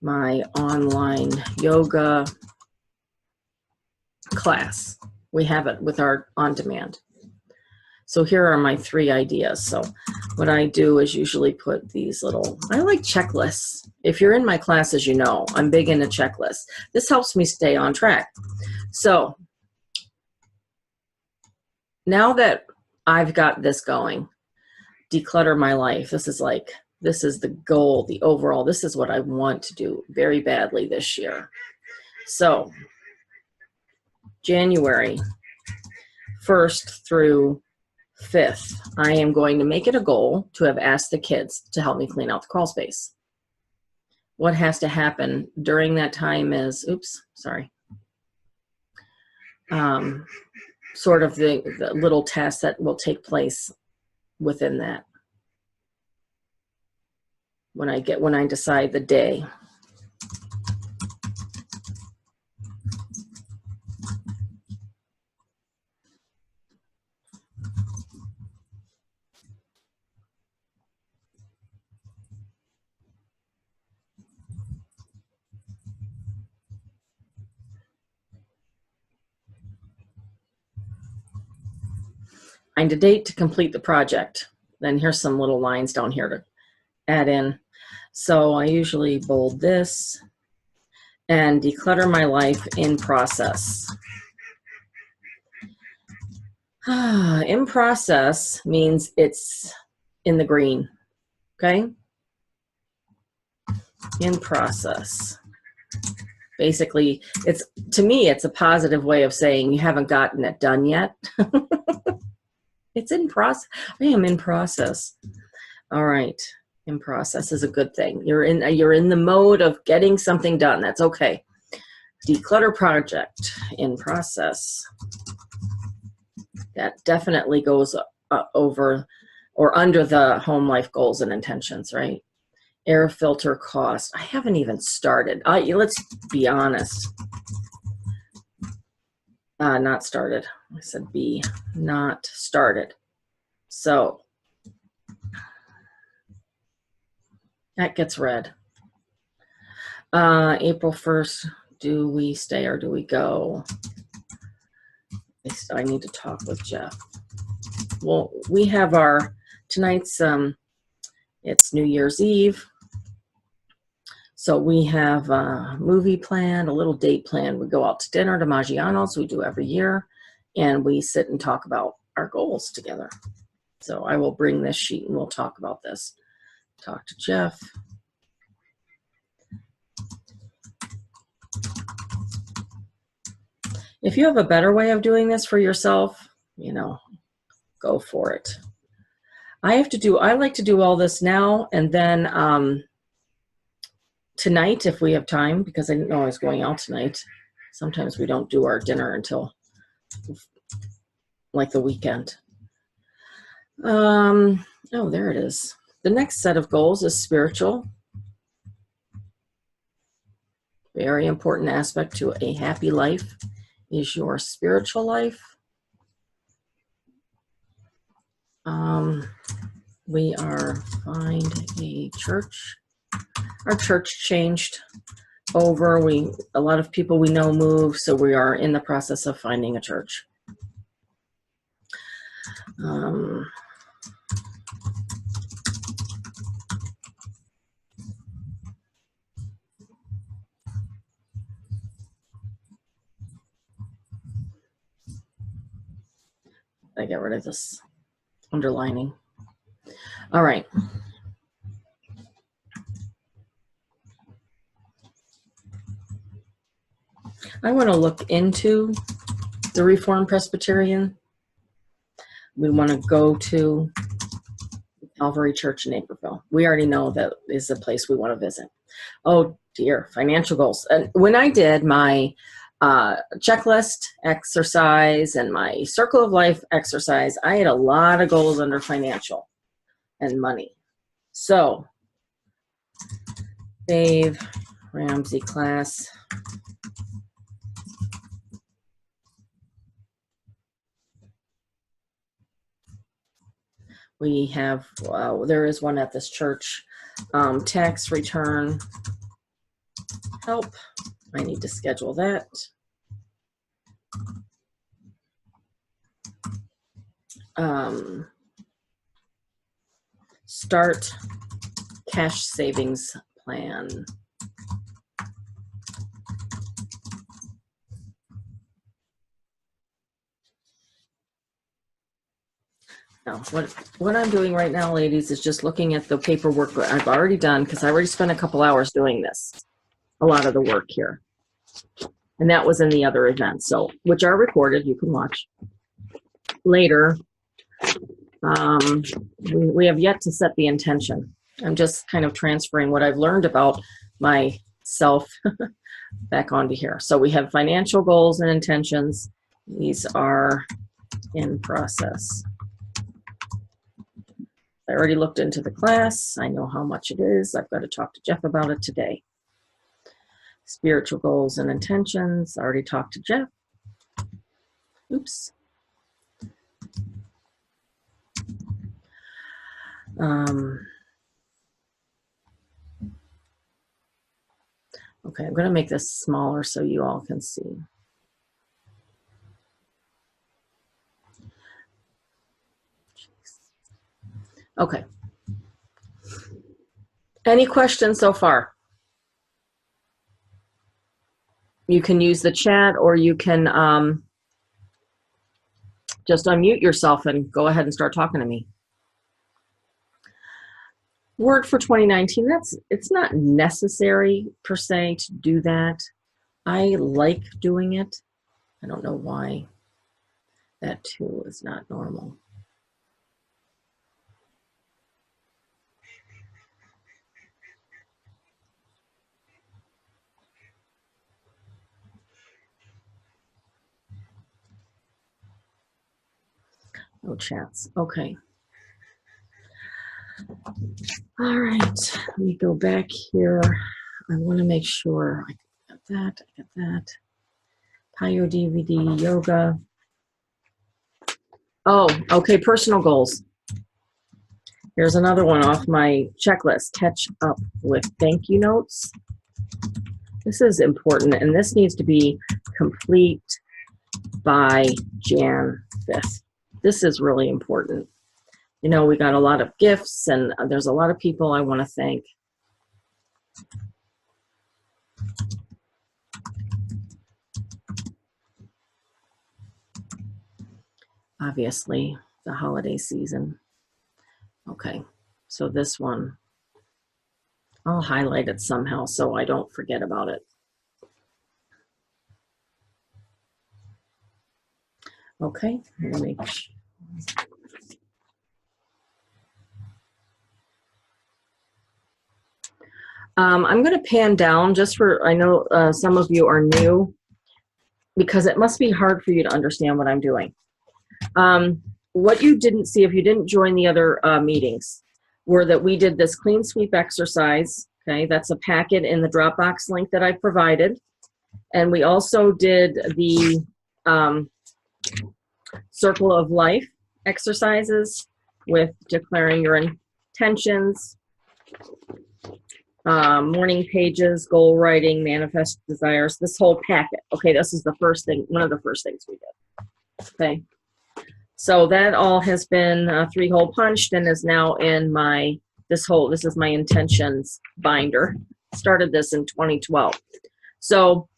my online yoga class. We have it with our on-demand. So here are my 3 ideas. So what I do is usually put these I like checklists. If you're in my classes, you know, I'm big into checklists. This helps me stay on track. So now that I've got this going, declutter my life. This is the goal, the overall, this is what I want to do very badly this year. So January 1st through 5th, I am going to make it a goal to have asked the kids to help me clean out the crawl space. What has to happen during that time is, sort of the little tasks that will take place within that. When I decide the day. Find a date to complete the project. Then here's some little lines down here to add in. So I usually bold this and declutter my life in process. In process means it's in the green, okay? In process. Basically, to me, it's a positive way of saying you haven't gotten it done yet. It's in process. I am in process. All right. In process is a good thing. You're in the mode of getting something done. That's okay. Declutter project in process. That definitely goes over or under the home life goals and intentions, right? Air filter cost. I haven't even started. Let's be honest. Not started. I said B, not started. So that gets read. April 1st, do we stay or do we go? I need to talk with Jeff. Well, we have tonight's, it's New Year's Eve. So we have a movie planned, a little date planned. We go out to dinner to Maggiano's, we do every year, and we sit and talk about our goals together. So I will bring this sheet and we'll talk about this. Talk to Jeff. If you have a better way of doing this for yourself, go for it. I like to do all this now and then tonight if we have time, because I didn't know I was going out tonight. Sometimes we don't do our dinner until like the weekend. Oh, there it is. The next set of goals is spiritual. Very important aspect to a happy life is your spiritual life. We are find a church. Our church changed over. A lot of people we know move, so we are in the process of finding a church. I get rid of this underlining. All right. I want to look into the Reformed Presbyterian. We want to go to Calvary Church in Naperville. We already know that is the place we want to visit. Oh dear, financial goals. And when I did my checklist exercise and my circle of life exercise, I had a lot of goals under financial and money. So, Dave Ramsey class. We have, there is one at this church, tax return help. I need to schedule that. Start cash savings plan. Now, what I'm doing right now, ladies, is just looking at the paperwork that I've already done, because I already spent a couple hours doing this, a lot of the work here. And that was in the other events, so which are recorded. You can watch later. We have yet to set the intention. I'm just kind of transferring what I've learned about myself back onto here. So we have financial goals and intentions. These are in process. I already looked into the class. I know how much it is. I've got to talk to Jeff about it today. Spiritual goals and intentions. I already talked to Jeff. Oops. Okay, I'm going to make this smaller so you all can see. Okay. Any questions so far? You can use the chat, or you can just unmute yourself and go ahead and start talking to me. Word for 2019, it's not necessary per se to do that. I like doing it. I don't know why that too is not normal. No chats. Okay. All right. Let me go back here. I want to make sure I got that. I got that. Pio DVD, yoga. Oh, okay. Personal goals. Here's another one off my checklist. Catch up with thank you notes. This is important, and this needs to be complete by Jan 5th. This is really important. You know, we got a lot of gifts, and there's a lot of people I want to thank. Obviously, the holiday season. Okay, so this one, I'll highlight it somehow so I don't forget about it. Okay, let me. I'm going to pan down just for, I know some of you are new, because it must be hard for you to understand what I'm doing. what you didn't see, if you didn't join the other meetings, were that we did this clean sweep exercise. Okay, that's a packet in the Dropbox link that I provided. And we also did the circle of life exercises with declaring your intentions, morning pages, goal writing, manifest desires, this whole packet. Okay, this is the first thing, one of the first things we did. Okay, so that all has been 3-hole punched and is now in my, this is my intentions binder. Started this in 2012. So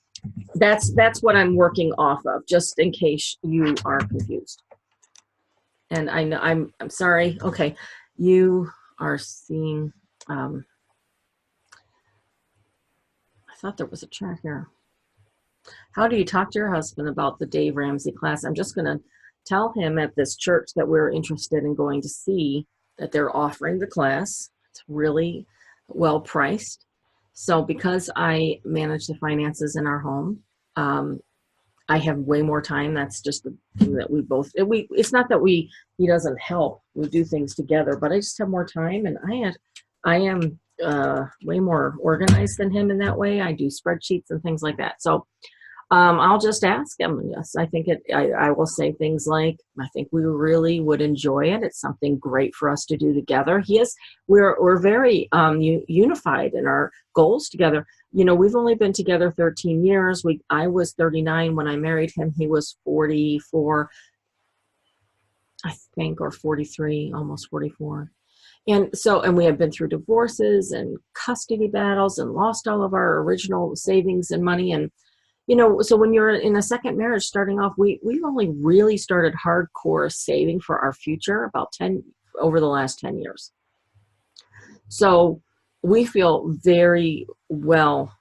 that's what I'm working off of, just in case you are confused. And I know, I'm sorry. Okay, you are seeing, I thought there was a chat here. How do you talk to your husband about the Dave Ramsey class? I'm just going to tell him at this church that we're interested in going to see that they're offering the class. It's really well priced. So because I manage the finances in our home, I have way more time. That's just the thing that we both, it's not that he doesn't help. We do things together, but I just have more time, and I am way more organized than him in that way. I do spreadsheets and things like that. So I'll just ask him. Yes, I think I will say things like, I think we really would enjoy it. It's something great for us to do together. We're very unified in our goals together. You know, we've only been together 13 years. I was 39 when I married him. He was 44, I think, or 43, almost 44. And we have been through divorces and custody battles and lost all of our original savings and money. And, you know, so when you're in a second marriage starting off, we've only really started hardcore saving for our future over the last 10 years. So we feel very well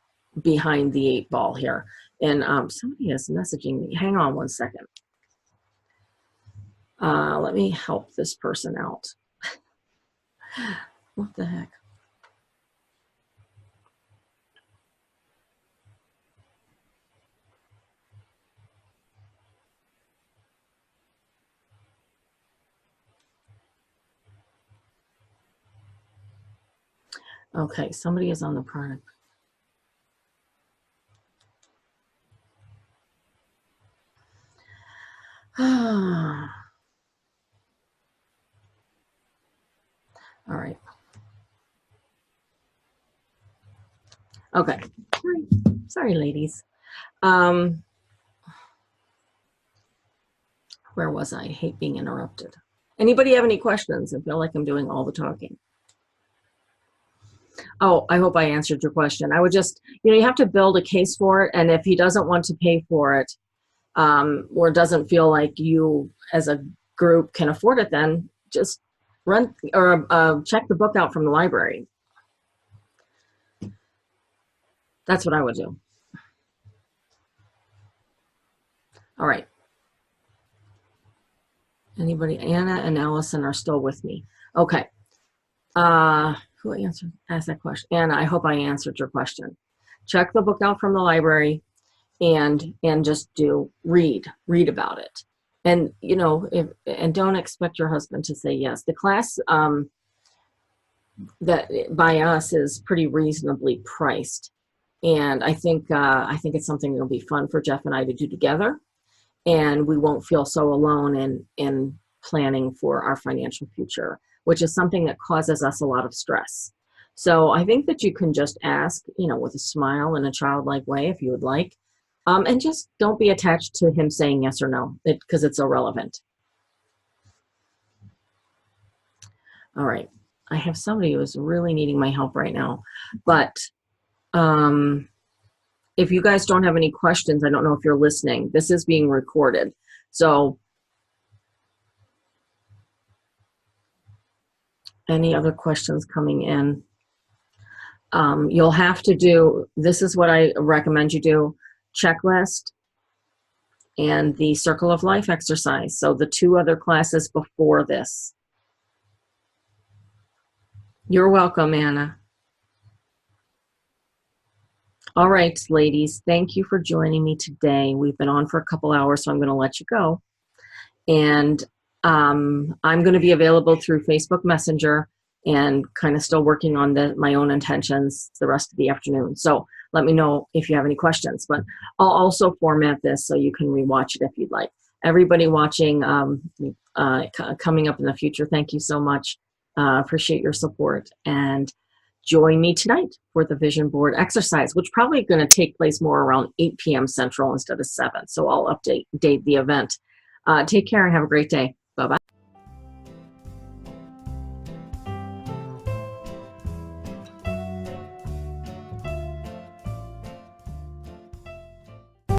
behind the 8 ball here. And somebody is messaging me. Hang on one second. Let me help this person out. What the heck? Okay, somebody is on the product. All right. Okay. Sorry, ladies. Where was I? I hate being interrupted. Anybody have any questions? I feel like I'm doing all the talking. Oh, I hope I answered your question. I would just, you have to build a case for it. And if he doesn't want to pay for it, or doesn't feel like you as a group can afford it, then just run or check the book out from the library. That's what I would do. All right. Anybody? Anna and Allison are still with me. Okay. Who asked that question? Anna, I hope I answered your question. Check the book out from the library and just read about it. And, and don't expect your husband to say yes. The class that by us is pretty reasonably priced. And I think it's something that'll be fun for Jeff and I to do together. And we won't feel so alone in planning for our financial future, which is something that causes us a lot of stress. So I think that you can just ask, with a smile in a childlike way, if you would like, and just don't be attached to him saying yes or no, because it's irrelevant. All right. I have somebody who is really needing my help right now, but if you guys don't have any questions, I don't know if you're listening. This is being recorded. So any other questions coming in? You'll have to do, this is what I recommend you do, checklist and the circle of life exercise. So the 2 other classes before this. You're welcome, Anna. All right, ladies, thank you for joining me today. We've been on for a couple hours, so I'm going to let you go. And I'm going to be available through Facebook Messenger and kind of still working on my own intentions the rest of the afternoon. So let me know if you have any questions, but I'll also format this so you can rewatch it if you'd like. Everybody watching coming up in the future, thank you so much. Appreciate your support, and join me tonight for the vision board exercise, which probably going to take place more around 8 p.m. Central instead of 7. So I'll update the event. Take care and have a great day.